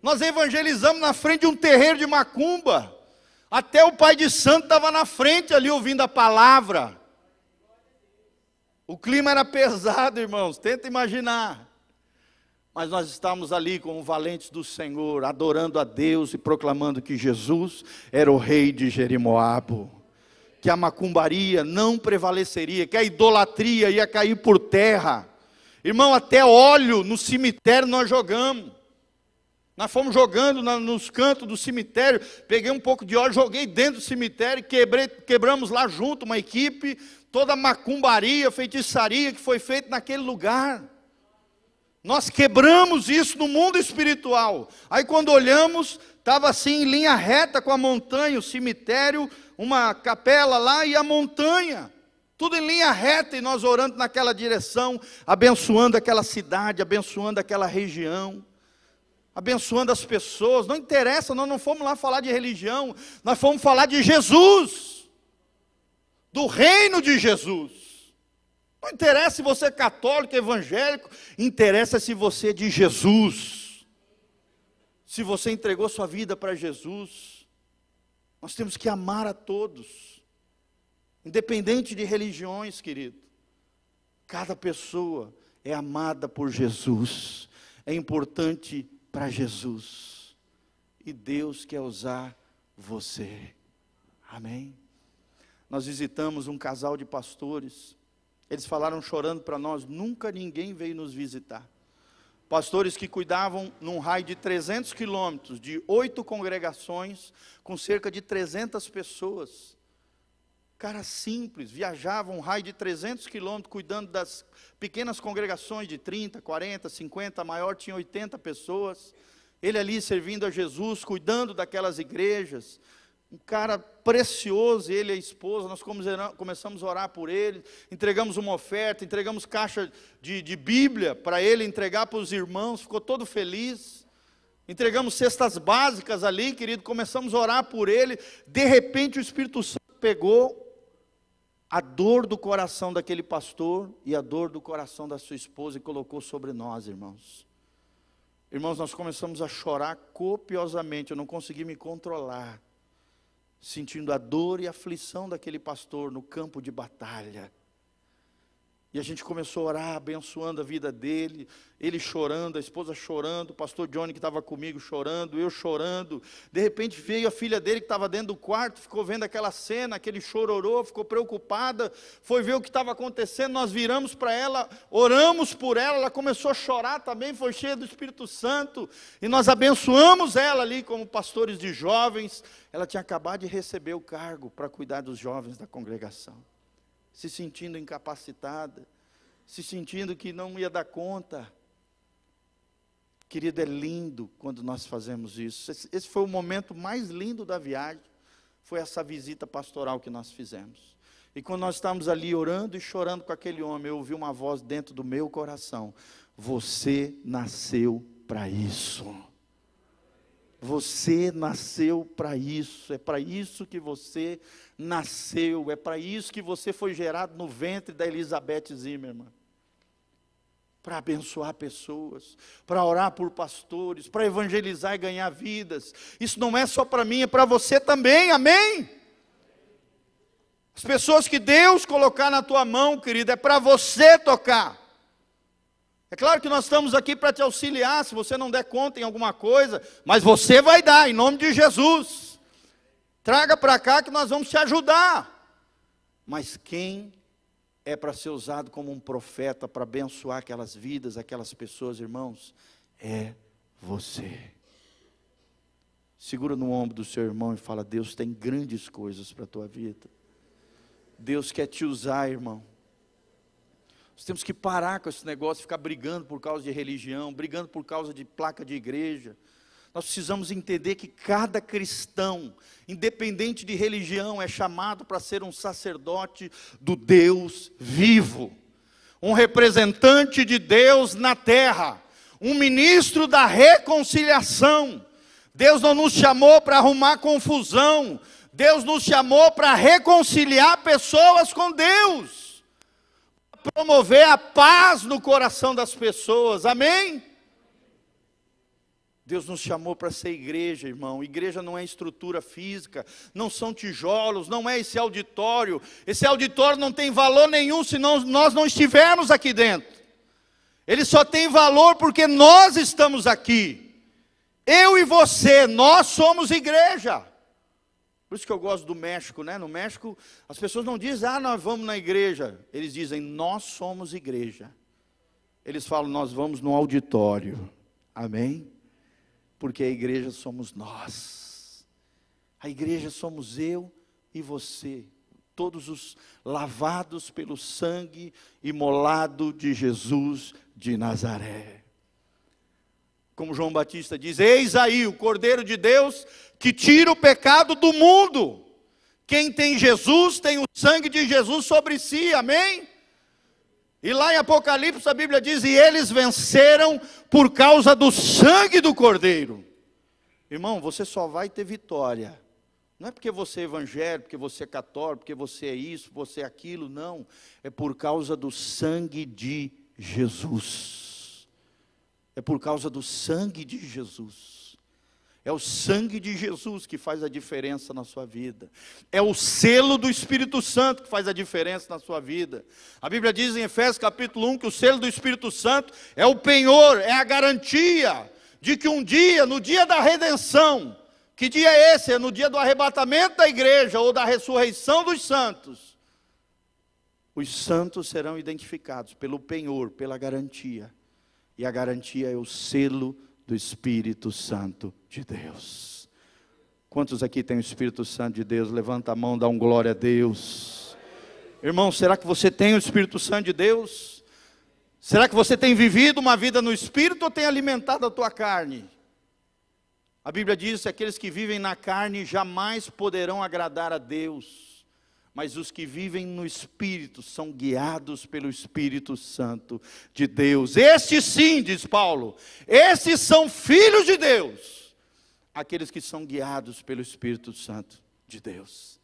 Nós evangelizamos na frente de um terreiro de macumba. Até o pai de santo estava na frente ali ouvindo a palavra. O clima era pesado, irmãos, tenta imaginar. Mas nós estávamos ali como valentes do Senhor, adorando a Deus e proclamando que Jesus era o rei de Jerimoabo. Que a macumbaria não prevaleceria, que a idolatria ia cair por terra. Irmão, até óleo no cemitério nós jogamos. Nós fomos jogando nos cantos do cemitério, peguei um pouco de óleo, joguei dentro do cemitério, quebramos lá junto uma equipe, toda a macumbaria, feitiçaria que foi feita naquele lugar. Nós quebramos isso no mundo espiritual. Aí quando olhamos, estava assim em linha reta com a montanha, o cemitério, uma capela lá e a montanha. Tudo em linha reta e nós orando naquela direção, abençoando aquela cidade, abençoando aquela região. Abençoando as pessoas, não interessa, nós não fomos lá falar de religião, nós fomos falar de Jesus, do reino de Jesus. Não interessa se você é católico, evangélico, interessa se você é de Jesus, se você entregou sua vida para Jesus. Nós temos que amar a todos, independente de religiões, querido. Cada pessoa é amada por Jesus, é importante para Jesus, e Deus quer usar você. Amém? Nós visitamos um casal de pastores, eles falaram chorando para nós: nunca ninguém veio nos visitar. Pastores que cuidavam num raio de 300 quilômetros, de 8 congregações, com cerca de 300 pessoas. Cara simples, viajavam um raio de 300 quilômetros, cuidando das pequenas congregações de 30, 40, 50, a maior tinha 80 pessoas. Ele ali servindo a Jesus, cuidando daquelas igrejas. Um cara precioso, ele e a esposa, nós começamos a orar por ele, entregamos uma oferta, entregamos caixa de Bíblia para ele entregar para os irmãos, ficou todo feliz. Entregamos cestas básicas ali, querido, começamos a orar por ele. De repente o Espírito Santo pegou a dor do coração daquele pastor e a dor do coração da sua esposa e colocou sobre nós, irmãos. Irmãos, nós começamos a chorar copiosamente, eu não consegui me controlar, sentindo a dor e a aflição daquele pastor no campo de batalha. E a gente começou a orar, abençoando a vida dele, ele chorando, a esposa chorando, o pastor Johnny que estava comigo chorando, eu chorando. De repente veio a filha dele que estava dentro do quarto, ficou vendo aquela cena, aquele chororô, ficou preocupada, foi ver o que estava acontecendo, nós viramos para ela, oramos por ela, ela começou a chorar também, foi cheia do Espírito Santo, e nós abençoamos ela ali como pastores de jovens. Ela tinha acabado de receber o cargo para cuidar dos jovens da congregação. Se sentindo incapacitada, se sentindo que não ia dar conta. Querido, é lindo quando nós fazemos isso. Esse foi o momento mais lindo da viagem, foi essa visita pastoral que nós fizemos. E quando nós estávamos ali orando e chorando com aquele homem, eu ouvi uma voz dentro do meu coração: você nasceu para isso. Você nasceu para isso, é para isso que você nasceu, é para isso que você foi gerado no ventre da Elizabeth Zimmermann. Para abençoar pessoas, para orar por pastores, para evangelizar e ganhar vidas. Isso não é só para mim, é para você também, amém? As pessoas que Deus colocar na tua mão, querido, é para você tocar. É claro que nós estamos aqui para te auxiliar, se você não der conta em alguma coisa, mas você vai dar, em nome de Jesus. Traga para cá que nós vamos te ajudar. Mas quem é para ser usado como um profeta, para abençoar aquelas vidas, aquelas pessoas, irmãos, é você. Segura no ombro do seu irmão e fala: Deus tem grandes coisas para a tua vida. Deus quer te usar, irmão. Nós temos que parar com esse negócio de ficar brigando por causa de religião, brigando por causa de placa de igreja. Nós precisamos entender que cada cristão, independente de religião, é chamado para ser um sacerdote do Deus vivo, um representante de Deus na terra, um ministro da reconciliação. Deus não nos chamou para arrumar confusão, Deus nos chamou para reconciliar pessoas com Deus, promover a paz no coração das pessoas, amém? Deus nos chamou para ser igreja, irmão. Igreja não é estrutura física, não são tijolos, não é esse auditório não tem valor nenhum se nós não estivermos aqui dentro, ele só tem valor porque nós estamos aqui, eu e você, nós somos igreja. Por isso que eu gosto do México, né? No México, as pessoas não dizem: nós vamos na igreja. Eles dizem: nós somos igreja. Eles falam: nós vamos no auditório. Amém? Porque a igreja somos nós. A igreja somos eu e você. Todos os lavados pelo sangue imolado de Jesus de Nazaré. Como João Batista diz: eis aí o Cordeiro de Deus que tira o pecado do mundo. Quem tem Jesus, tem o sangue de Jesus sobre si, amém? E lá em Apocalipse a Bíblia diz: e eles venceram por causa do sangue do Cordeiro. Irmão, você só vai ter vitória, não é porque você é evangélico, porque você é católico, porque você é isso, você é aquilo, não. É por causa do sangue de Jesus. É por causa do sangue de Jesus. É o sangue de Jesus que faz a diferença na sua vida. É o selo do Espírito Santo que faz a diferença na sua vida. A Bíblia diz em Efésios capítulo 1 que o selo do Espírito Santo é o penhor, é a garantia de que um dia, no dia da redenção, que dia é esse? É no dia do arrebatamento da igreja ou da ressurreição dos santos. Os santos serão identificados pelo penhor, pela garantia. E a garantia é o selo do Espírito Santo de Deus. Quantos aqui têm o Espírito Santo de Deus? Levanta a mão, dá um glória a Deus. Irmão, será que você tem o Espírito Santo de Deus? Será que você tem vivido uma vida no Espírito ou tem alimentado a tua carne? A Bíblia diz que aqueles que vivem na carne jamais poderão agradar a Deus, mas os que vivem no Espírito são guiados pelo Espírito Santo de Deus. Estes sim, diz Paulo, estes são filhos de Deus, aqueles que são guiados pelo Espírito Santo de Deus.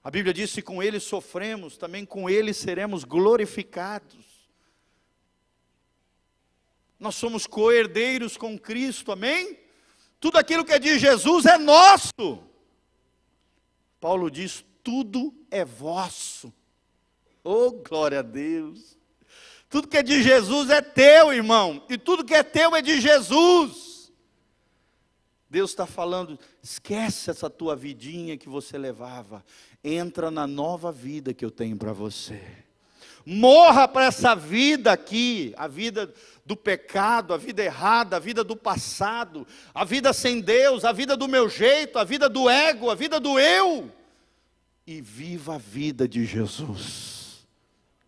A Bíblia diz: se com ele sofremos, também com ele seremos glorificados. Nós somos co-herdeiros com Cristo, amém? Tudo aquilo que é de Jesus é nosso. Paulo diz: tudo é vosso. Oh, glória a Deus. Tudo que é de Jesus é teu, irmão. E tudo que é teu é de Jesus. Deus está falando: esquece essa tua vidinha que você levava. Entra na nova vida que eu tenho para você. Morra para essa vida aqui, a vida do pecado, a vida errada, a vida do passado, a vida sem Deus, a vida do meu jeito, a vida do ego, a vida do eu. E viva a vida de Jesus.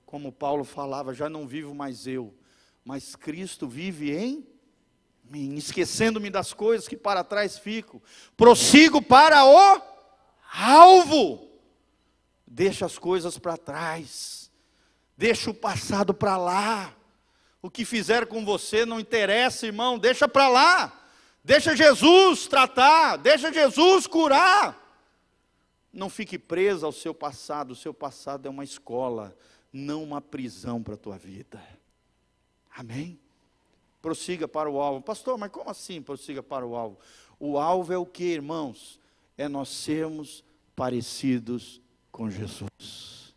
Como Paulo falava: já não vivo mais eu, mas Cristo vive em mim. Esquecendo-me das coisas que para trás ficam, prossigo para o alvo. Deixa as coisas para trás, deixa o passado para lá. O que fizeram com você não interessa, irmão, deixa para lá. Deixa Jesus tratar, deixa Jesus curar. Não fique preso ao seu passado. O seu passado é uma escola, não uma prisão para a tua vida. Amém? Prossiga para o alvo. Pastor, mas como assim prossiga para o alvo? O alvo é o que, irmãos? É nós sermos parecidos com Jesus.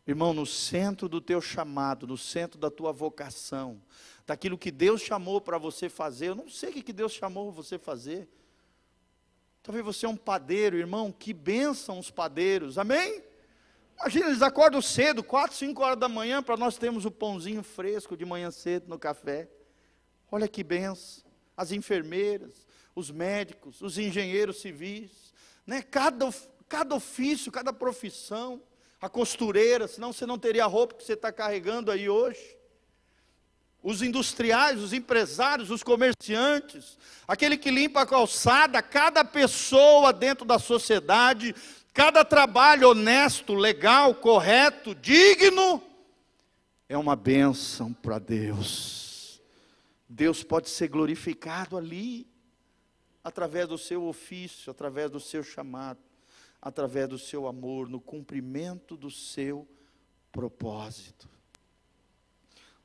Irmão, no centro do teu chamado, no centro da tua vocação, daquilo que Deus chamou para você fazer, eu não sei o que Deus chamou você fazer. Talvez você é um padeiro, irmão, que bênção os padeiros, amém? Imagina, eles acordam cedo, 4, 5 horas da manhã, para nós termos o pãozinho fresco de manhã cedo no café. Olha que bênção. As enfermeiras, os médicos, os engenheiros civis, né? Cada ofício, cada profissão, a costureira, senão você não teria a roupa que você está carregando aí hoje. Os industriais, os empresários, os comerciantes, aquele que limpa a calçada, cada pessoa dentro da sociedade, cada trabalho honesto, legal, correto, digno, é uma bênção para Deus. Deus pode ser glorificado ali, através do seu ofício, através do seu chamado, através do seu amor, no cumprimento do seu propósito.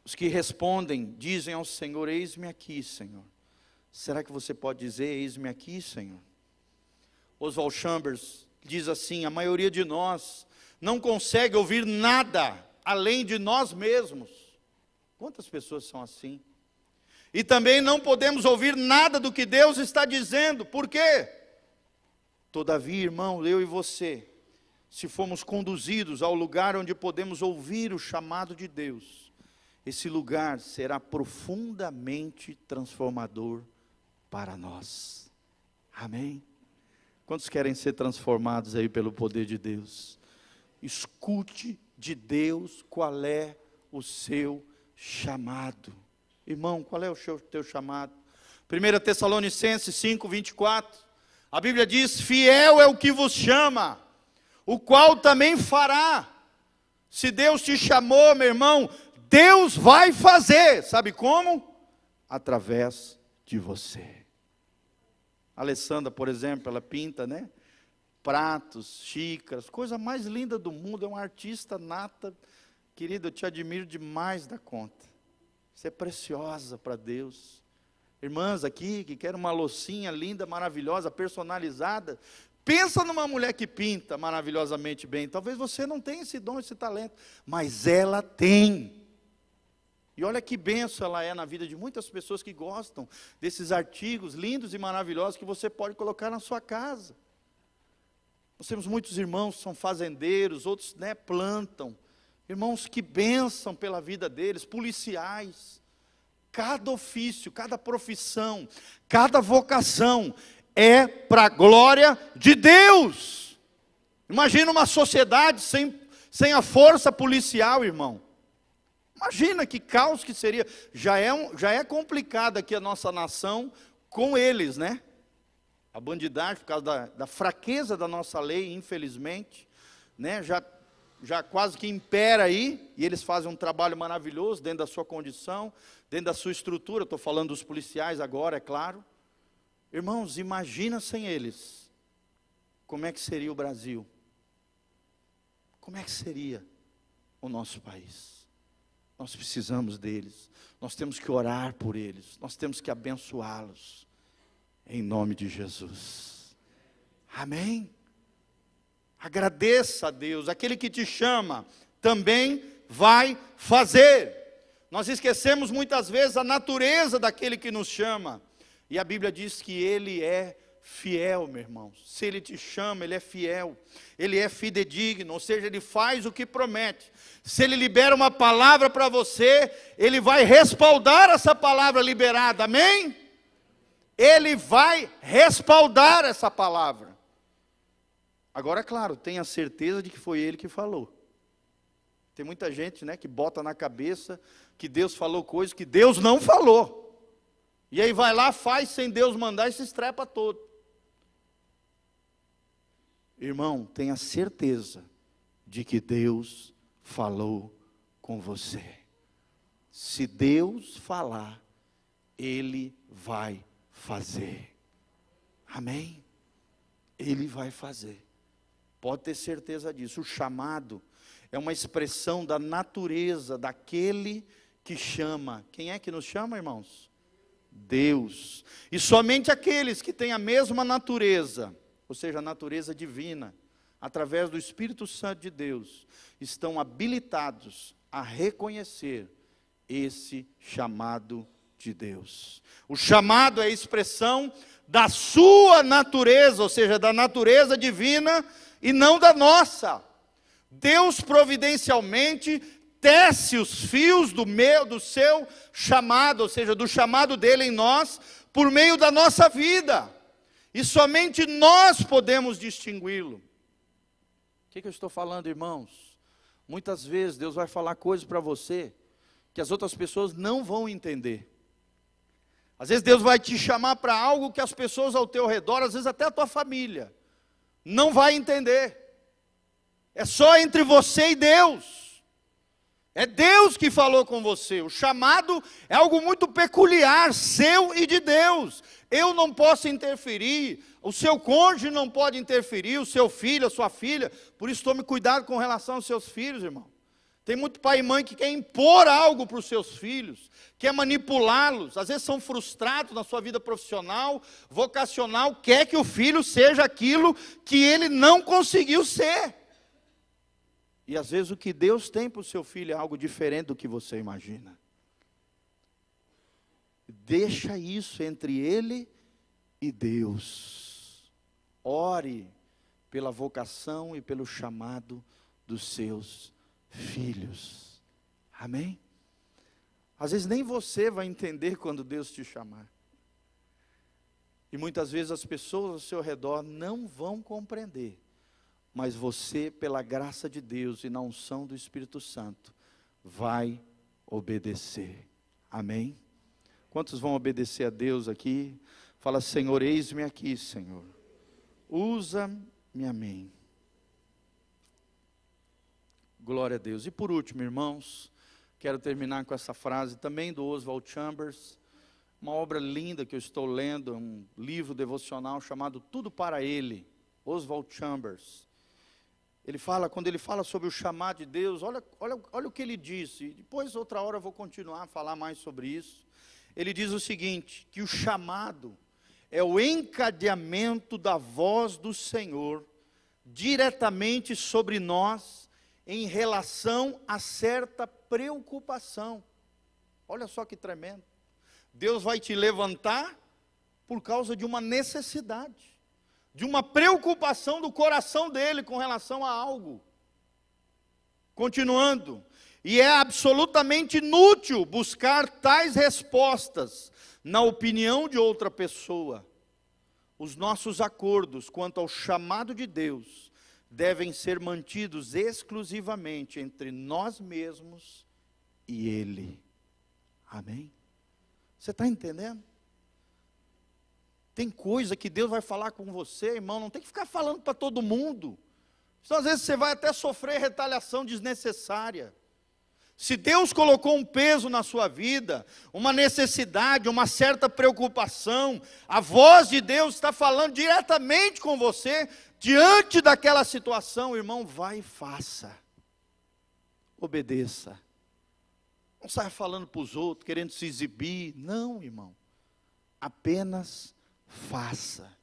Os que respondem, dizem ao Senhor, eis-me aqui, Senhor. Será que você pode dizer, eis-me aqui, Senhor? Oswald Chambers diz assim, a maioria de nós não consegue ouvir nada além de nós mesmos. Quantas pessoas são assim? E também não podemos ouvir nada do que Deus está dizendo. Por quê? Todavia, irmão, eu e você, se formos conduzidos ao lugar onde podemos ouvir o chamado de Deus, esse lugar será profundamente transformador para nós. Amém? Quantos querem ser transformados aí pelo poder de Deus? Escute de Deus qual é o seu chamado. Irmão, qual é o teu chamado? 1 Tessalonicenses 5, 24. A Bíblia diz, fiel é o que vos chama, o qual também fará. Se Deus te chamou, meu irmão, Deus vai fazer. Sabe como? Através de você. A Alessandra, por exemplo, ela pinta, né? Pratos, xícaras, coisa mais linda do mundo, é uma artista nata. Querida, eu te admiro demais da conta. Você é preciosa para Deus. Irmãs aqui, que querem uma loucinha linda, maravilhosa, personalizada, pensa numa mulher que pinta maravilhosamente bem. Talvez você não tenha esse dom, esse talento, mas ela tem. E olha que bênção ela é na vida de muitas pessoas que gostam desses artigos lindos e maravilhosos que você pode colocar na sua casa. Nós temos muitos irmãos que são fazendeiros, outros, né, plantam. Irmãos, que bênção pela vida deles, policiais. Cada ofício, cada profissão, cada vocação é para a glória de Deus. Imagina uma sociedade sem a força policial, irmão. Imagina que caos que seria. Já é complicado aqui a nossa nação com eles, né? A bandidagem, por causa da fraqueza da nossa lei, infelizmente, né? Já quase que impera aí, e eles fazem um trabalho maravilhoso dentro da sua condição, dentro da sua estrutura. Estou falando dos policiais agora, é claro. Irmãos, imagina sem eles, como é que seria o Brasil? Como é que seria o nosso país? Nós precisamos deles, nós temos que orar por eles, nós temos que abençoá-los, em nome de Jesus. Amém? Agradeça a Deus, aquele que te chama também vai fazer. Nós esquecemos muitas vezes a natureza daquele que nos chama, e a Bíblia diz que Ele é fiel, meu irmão. Se Ele te chama, Ele é fiel, Ele é fidedigno, ou seja, Ele faz o que promete. Se Ele libera uma palavra para você, Ele vai respaldar essa palavra liberada, amém? Ele vai respaldar essa palavra. Agora, é claro, tenha certeza de que foi Ele que falou. Tem muita gente, né, que bota na cabeça que Deus falou coisas que Deus não falou. E aí vai lá, faz sem Deus mandar e se estrepa todo. Irmão, tenha certeza de que Deus falou com você. Se Deus falar, Ele vai fazer. Amém? Ele vai fazer. Pode ter certeza disso. O chamado é uma expressão da natureza daquele que chama. Quem é que nos chama, irmãos? Deus. E somente aqueles que têm a mesma natureza, ou seja, a natureza divina, através do Espírito Santo de Deus, estão habilitados a reconhecer esse chamado de Deus. O chamado é a expressão da sua natureza, ou seja, da natureza divina e não da nossa. Deus providencialmente tece os fios do seu chamado, ou seja, do chamado dele em nós, por meio da nossa vida. E somente nós podemos distingui-lo. O que eu estou falando, irmãos? Muitas vezes Deus vai falar coisas para você que as outras pessoas não vão entender. Às vezes Deus vai te chamar para algo que as pessoas ao teu redor, às vezes até a tua família, não vai entender. É só entre você e Deus. É Deus que falou com você. O chamado é algo muito peculiar, seu e de Deus. Eu não posso interferir, o seu cônjuge não pode interferir, o seu filho, a sua filha. Por isso tome cuidado com relação aos seus filhos, irmão. Tem muito pai e mãe que quer impor algo para os seus filhos, quer manipulá-los, às vezes são frustrados na sua vida profissional, vocacional, quer que o filho seja aquilo que ele não conseguiu ser. E às vezes o que Deus tem para o seu filho é algo diferente do que você imagina. Deixa isso entre ele e Deus. Ore pela vocação e pelo chamado dos seus filhos. Amém? Às vezes nem você vai entender quando Deus te chamar. E muitas vezes as pessoas ao seu redor não vão compreender. Mas você, pela graça de Deus e na unção do Espírito Santo, vai obedecer. Amém? Quantos vão obedecer a Deus aqui? Fala, Senhor, eis-me aqui, Senhor. Usa-me a mim. Glória a Deus. E por último, irmãos, quero terminar com essa frase também do Oswald Chambers. Uma obra linda que eu estou lendo, um livro devocional chamado Tudo para Ele. Oswald Chambers. Quando ele fala sobre o chamado de Deus, olha o que ele disse. Depois, outra hora, eu vou continuar a falar mais sobre isso. Ele diz o seguinte, que o chamado é o encadeamento da voz do Senhor diretamente sobre nós em relação a certa preocupação. Olha só que tremendo. Deus vai te levantar por causa de uma necessidade, de uma preocupação do coração dele com relação a algo. Continuando, e é absolutamente inútil buscar tais respostas na opinião de outra pessoa. Os nossos acordos quanto ao chamado de Deus devem ser mantidos exclusivamente entre nós mesmos e Ele. Amém? Você está entendendo? Tem coisa que Deus vai falar com você, irmão, não tem que ficar falando para todo mundo. Senão, às vezes você vai até sofrer retaliação desnecessária. Se Deus colocou um peso na sua vida, uma necessidade, uma certa preocupação, a voz de Deus está falando diretamente com você, diante daquela situação, irmão, vai e faça. Obedeça. Não saia falando para os outros, querendo se exibir. Não, irmão. Apenas faça.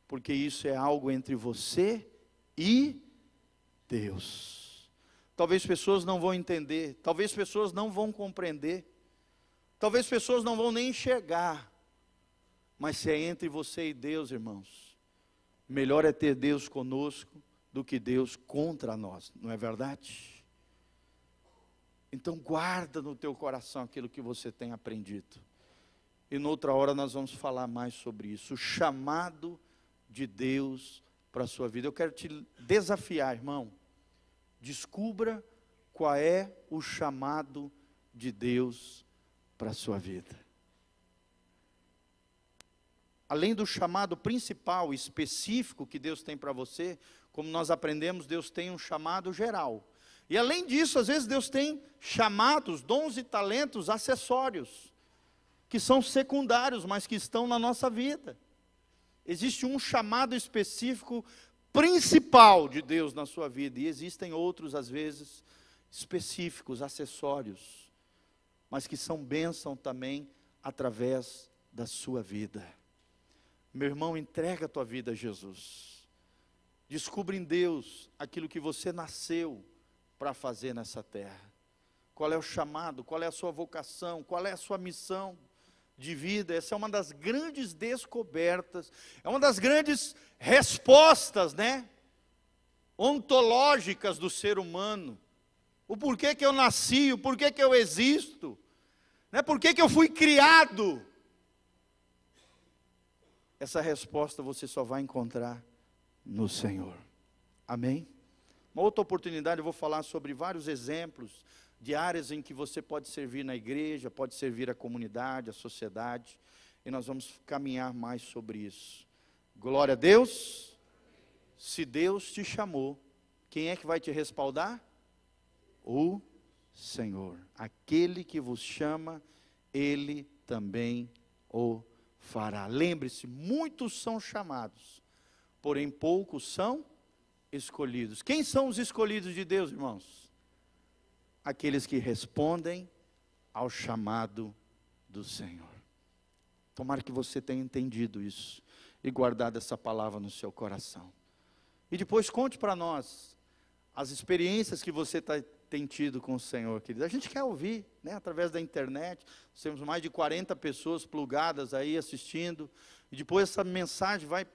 Porque isso é algo entre você e Deus. Talvez pessoas não vão entender, talvez pessoas não vão compreender, talvez pessoas não vão nem enxergar, mas se é entre você e Deus, irmãos, melhor é ter Deus conosco do que Deus contra nós, não é verdade? Então guarda no teu coração aquilo que você tem aprendido, e noutra hora nós vamos falar mais sobre isso, o chamado de Deus para a sua vida. Eu quero te desafiar, irmão. Descubra qual é o chamado de Deus para a sua vida. Além do chamado principal, específico que Deus tem para você, como nós aprendemos, Deus tem um chamado geral. E além disso, às vezes Deus tem chamados, dons e talentos acessórios, que são secundários, mas que estão na nossa vida. Existe um chamado específico principal de Deus na sua vida, e existem outros, às vezes, específicos, acessórios, mas que são bênção também através da sua vida. Meu irmão, entrega a tua vida a Jesus. Descubra em Deus aquilo que você nasceu para fazer nessa terra. Qual é o chamado, qual é a sua vocação, qual é a sua missão de vida. Essa é uma das grandes descobertas, é uma das grandes respostas, né, ontológicas do ser humano. O porquê que eu nasci, o porquê que eu existo, né, porquê que eu fui criado. Essa resposta você só vai encontrar no Senhor. Amém? Uma outra oportunidade eu vou falar sobre vários exemplos de áreas em que você pode servir na igreja, pode servir a comunidade, a sociedade, e nós vamos caminhar mais sobre isso. Glória a Deus. Se Deus te chamou, quem é que vai te respaldar? O Senhor. Aquele que vos chama, Ele também o fará. Lembre-se, muitos são chamados, porém poucos são escolhidos. Quem são os escolhidos de Deus, irmãos? Aqueles que respondem ao chamado do Senhor. Tomara que você tenha entendido isso e guardado essa palavra no seu coração. E depois conte para nós as experiências que você tem tido com o Senhor, querido. A gente quer ouvir, né, através da internet. Nós temos mais de 40 pessoas plugadas aí assistindo. E depois essa mensagem vai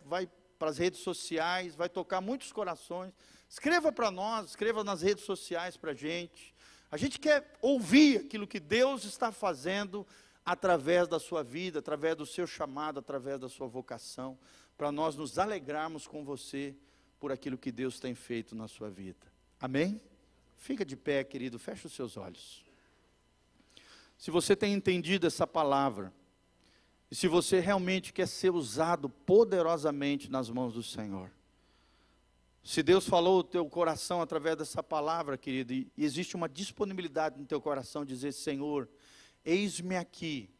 para as redes sociais, vai tocar muitos corações. Escreva para nós, escreva nas redes sociais para a gente. A gente quer ouvir aquilo que Deus está fazendo através da sua vida, através do seu chamado, através da sua vocação, para nós nos alegrarmos com você por aquilo que Deus tem feito na sua vida. Amém? Fica de pé, querido, fecha os seus olhos. Se você tem entendido essa palavra, e se você realmente quer ser usado poderosamente nas mãos do Senhor, se Deus falou o teu coração através dessa palavra, querido, e existe uma disponibilidade no teu coração, dizer: Senhor, eis-me aqui,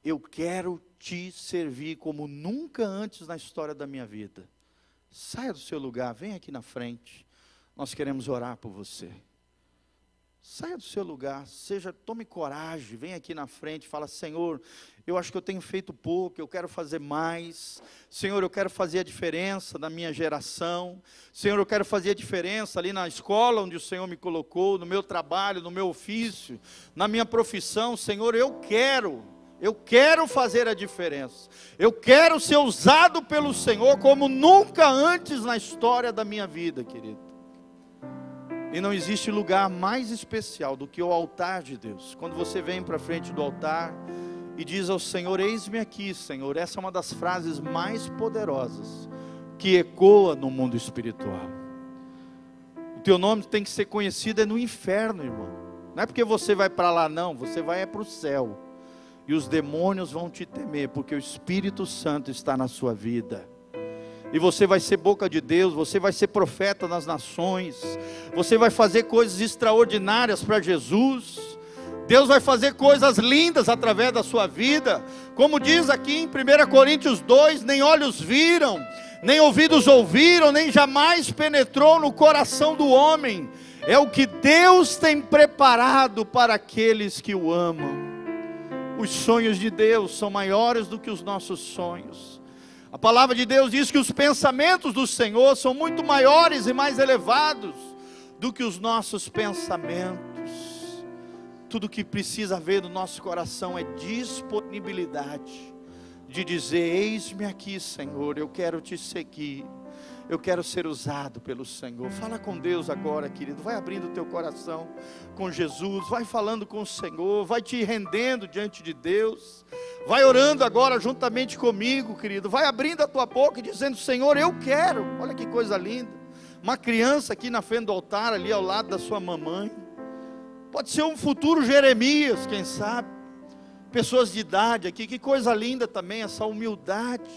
eu quero te servir como nunca antes na história da minha vida. Saia do seu lugar, vem aqui na frente, nós queremos orar por você. Saia do seu lugar, tome coragem, vem aqui na frente, fala: Senhor, eu acho que eu tenho feito pouco, eu quero fazer mais. Senhor, eu quero fazer a diferença na minha geração. Senhor, eu quero fazer a diferença ali na escola onde o Senhor me colocou, no meu trabalho, no meu ofício, na minha profissão. Senhor, eu quero fazer a diferença. Eu quero ser usado pelo Senhor como nunca antes na história da minha vida, querido. E não existe lugar mais especial do que o altar de Deus. Quando você vem para frente do altar e diz ao Senhor: eis-me aqui, Senhor. Essa é uma das frases mais poderosas que ecoa no mundo espiritual. O teu nome tem que ser conhecido no inferno, irmão. Não é porque você vai para lá, não. Você vai para o céu. E os demônios vão te temer, porque o Espírito Santo está na sua vida. E você vai ser boca de Deus, você vai ser profeta nas nações, você vai fazer coisas extraordinárias para Jesus. Deus vai fazer coisas lindas através da sua vida. Como diz aqui em 1 Coríntios 2, nem olhos viram, nem ouvidos ouviram, nem jamais penetrou no coração do homem. É o que Deus tem preparado para aqueles que o amam. Os sonhos de Deus são maiores do que os nossos sonhos. A palavra de Deus diz que os pensamentos do Senhor são muito maiores e mais elevados do que os nossos pensamentos. Tudo que precisa haver no nosso coração é disponibilidade de dizer: eis-me aqui, Senhor, eu quero te seguir, eu quero ser usado pelo Senhor. Fala com Deus agora, querido, vai abrindo o teu coração com Jesus, vai falando com o Senhor, vai te rendendo diante de Deus, vai orando agora juntamente comigo, querido, vai abrindo a tua boca e dizendo: Senhor, eu quero. Olha que coisa linda, uma criança aqui na frente do altar, ali ao lado da sua mamãe, pode ser um futuro Jeremias, quem sabe, pessoas de idade aqui, que coisa linda também, essa humildade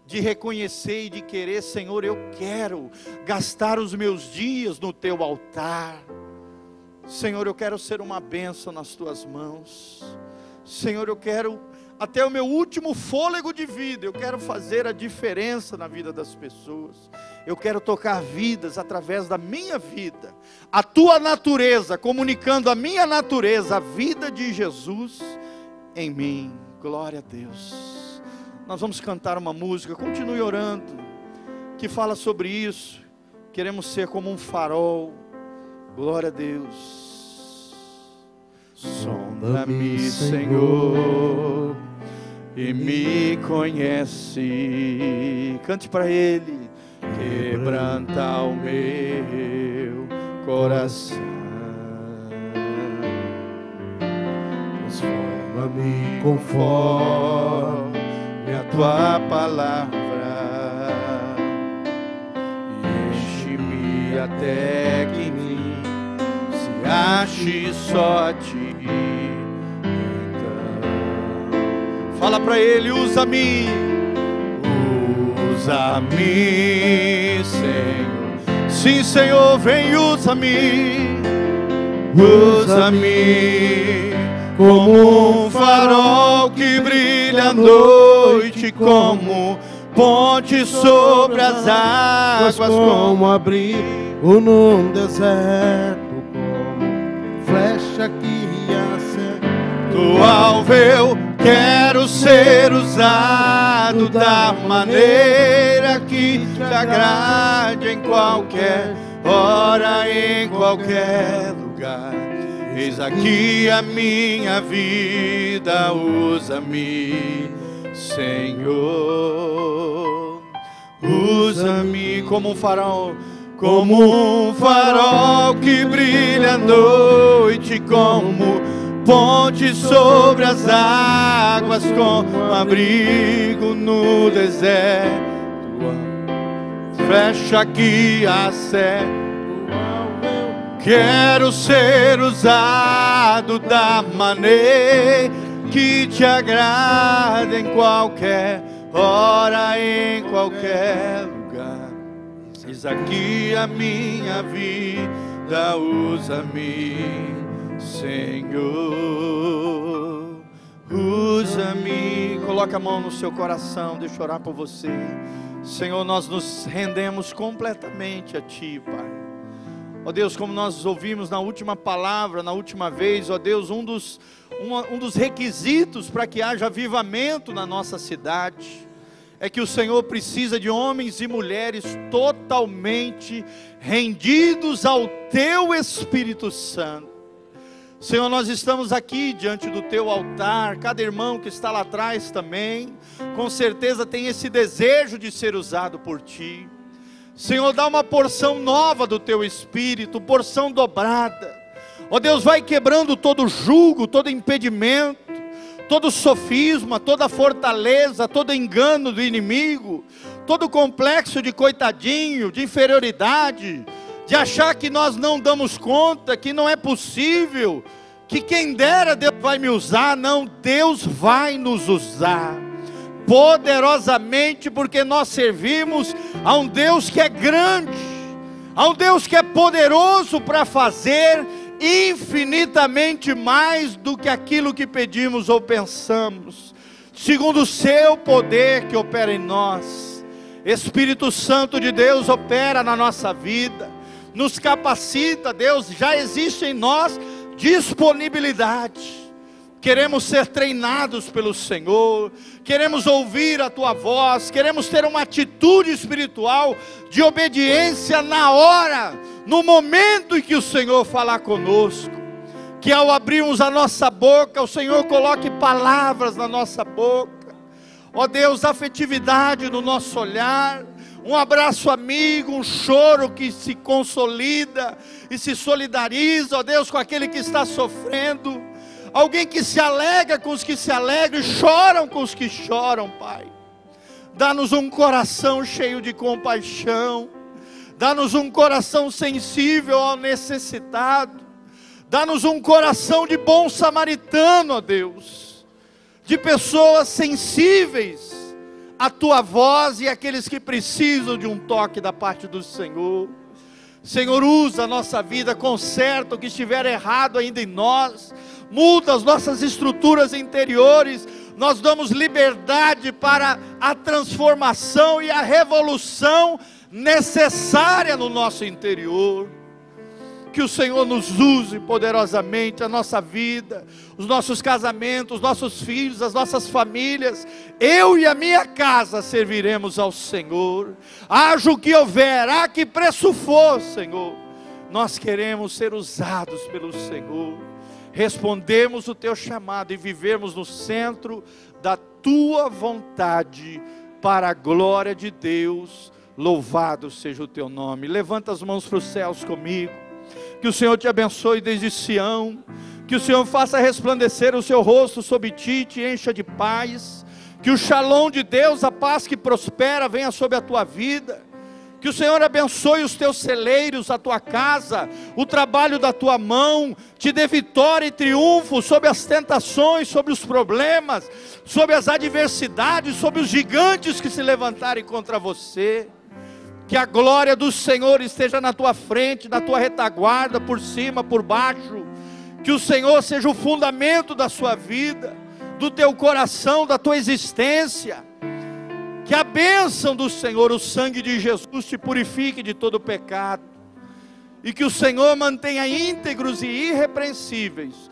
de reconhecer e de querer: Senhor, eu quero gastar os meus dias no teu altar. Senhor, eu quero ser uma bênção nas tuas mãos. Senhor, eu quero, até o meu último fôlego de vida, eu quero fazer a diferença na vida das pessoas. Eu quero tocar vidas através da minha vida, a tua natureza, comunicando a minha natureza, a vida de Jesus em mim. Glória a Deus. Nós vamos cantar uma música, continue orando, que fala sobre isso. Queremos ser como um farol. Glória a Deus. Sonda-me, Senhor, e me conhece. Cante para Ele. Quebranta o meu coração. Transforma-me conforme a tua palavra. Enche-me até que em mim se ache só a ti. Então, fala para Ele, usa-me. Usa-me, Senhor. Sim, Senhor, vem, usa-me. Usa-me como um farol que brilha à noite, como ponte sobre as águas, como abrigo num deserto, como flecha que acerta. Do alvo eu quero ser usado da maneira que te agrade, em qualquer hora, em qualquer lugar. Eis aqui a minha vida, usa-me, Senhor. Usa-me como um farol que brilha à noite, como ponte sobre as águas, como abrigo no deserto, flecha que acerta. Quero ser usado da maneira que te agrada, em qualquer hora, em qualquer lugar. Eis aqui a minha vida, usa-me, Senhor. Usa-me. Coloca a mão no seu coração, deixa eu orar por você. Senhor, nós nos rendemos completamente a Ti, Pai. Ó Deus, como nós ouvimos na última palavra, na última vez, ó Deus, um dos requisitos para que haja avivamento na nossa cidade é que o Senhor precisa de homens e mulheres totalmente rendidos ao Teu Espírito Santo. Senhor, nós estamos aqui diante do Teu altar, cada irmão que está lá atrás também, com certeza tem esse desejo de ser usado por Ti. Senhor, dá uma porção nova do Teu Espírito, porção dobrada. Ó Deus, vai quebrando todo jugo, todo impedimento, todo sofisma, toda fortaleza, todo engano do inimigo, todo complexo de coitadinho, de inferioridade, de achar que nós não damos conta, que não é possível, que quem dera Deus vai me usar. Não, Deus vai nos usar poderosamente, porque nós servimos a um Deus que é grande, a um Deus que é poderoso para fazer infinitamente mais do que aquilo que pedimos ou pensamos, segundo o seu poder que opera em nós. Espírito Santo de Deus opera na nossa vida, nos capacita. Deus, já existe em nós disponibilidade. Queremos ser treinados pelo Senhor, queremos ouvir a Tua voz, queremos ter uma atitude espiritual de obediência na hora, no momento em que o Senhor falar conosco. Que ao abrirmos a nossa boca, o Senhor coloque palavras na nossa boca. Ó Deus, afetividade no nosso olhar, um abraço amigo, um choro que se consolida e se solidariza, ó Deus, com aquele que está sofrendo. Alguém que se alegra com os que se alegram e choram com os que choram, Pai. Dá-nos um coração cheio de compaixão. Dá-nos um coração sensível ao necessitado. Dá-nos um coração de bom samaritano, ó Deus. De pessoas sensíveis à Tua voz e àqueles que precisam de um toque da parte do Senhor. Senhor, usa a nossa vida, conserta o que estiver errado ainda em nós. Muda as nossas estruturas interiores. Nós damos liberdade para a transformação e a revolução necessária no nosso interior. que o Senhor nos use poderosamente, a nossa vida, os nossos casamentos, os nossos filhos, as nossas famílias. Eu e a minha casa serviremos ao Senhor. Haja o que houver, há que preço for, Senhor, nós queremos ser usados pelo Senhor. Respondemos o teu chamado e vivemos no centro da tua vontade, para a glória de Deus. Louvado seja o teu nome. Levanta as mãos para os céus comigo. Que o Senhor te abençoe desde Sião. Que o Senhor faça resplandecer o seu rosto sobre ti e te encha de paz. Que o shalom de Deus, a paz que prospera, venha sobre a tua vida. Que o Senhor abençoe os teus celeiros, a tua casa, o trabalho da tua mão, te dê vitória e triunfo sobre as tentações, sobre os problemas, sobre as adversidades, sobre os gigantes que se levantarem contra você. Que a glória do Senhor esteja na tua frente, na tua retaguarda, por cima, por baixo. Que o Senhor seja o fundamento da sua vida, do teu coração, da tua existência. Que a bênção do Senhor, o sangue de Jesus, te purifique de todo pecado. E que o Senhor mantenha íntegros e irrepreensíveis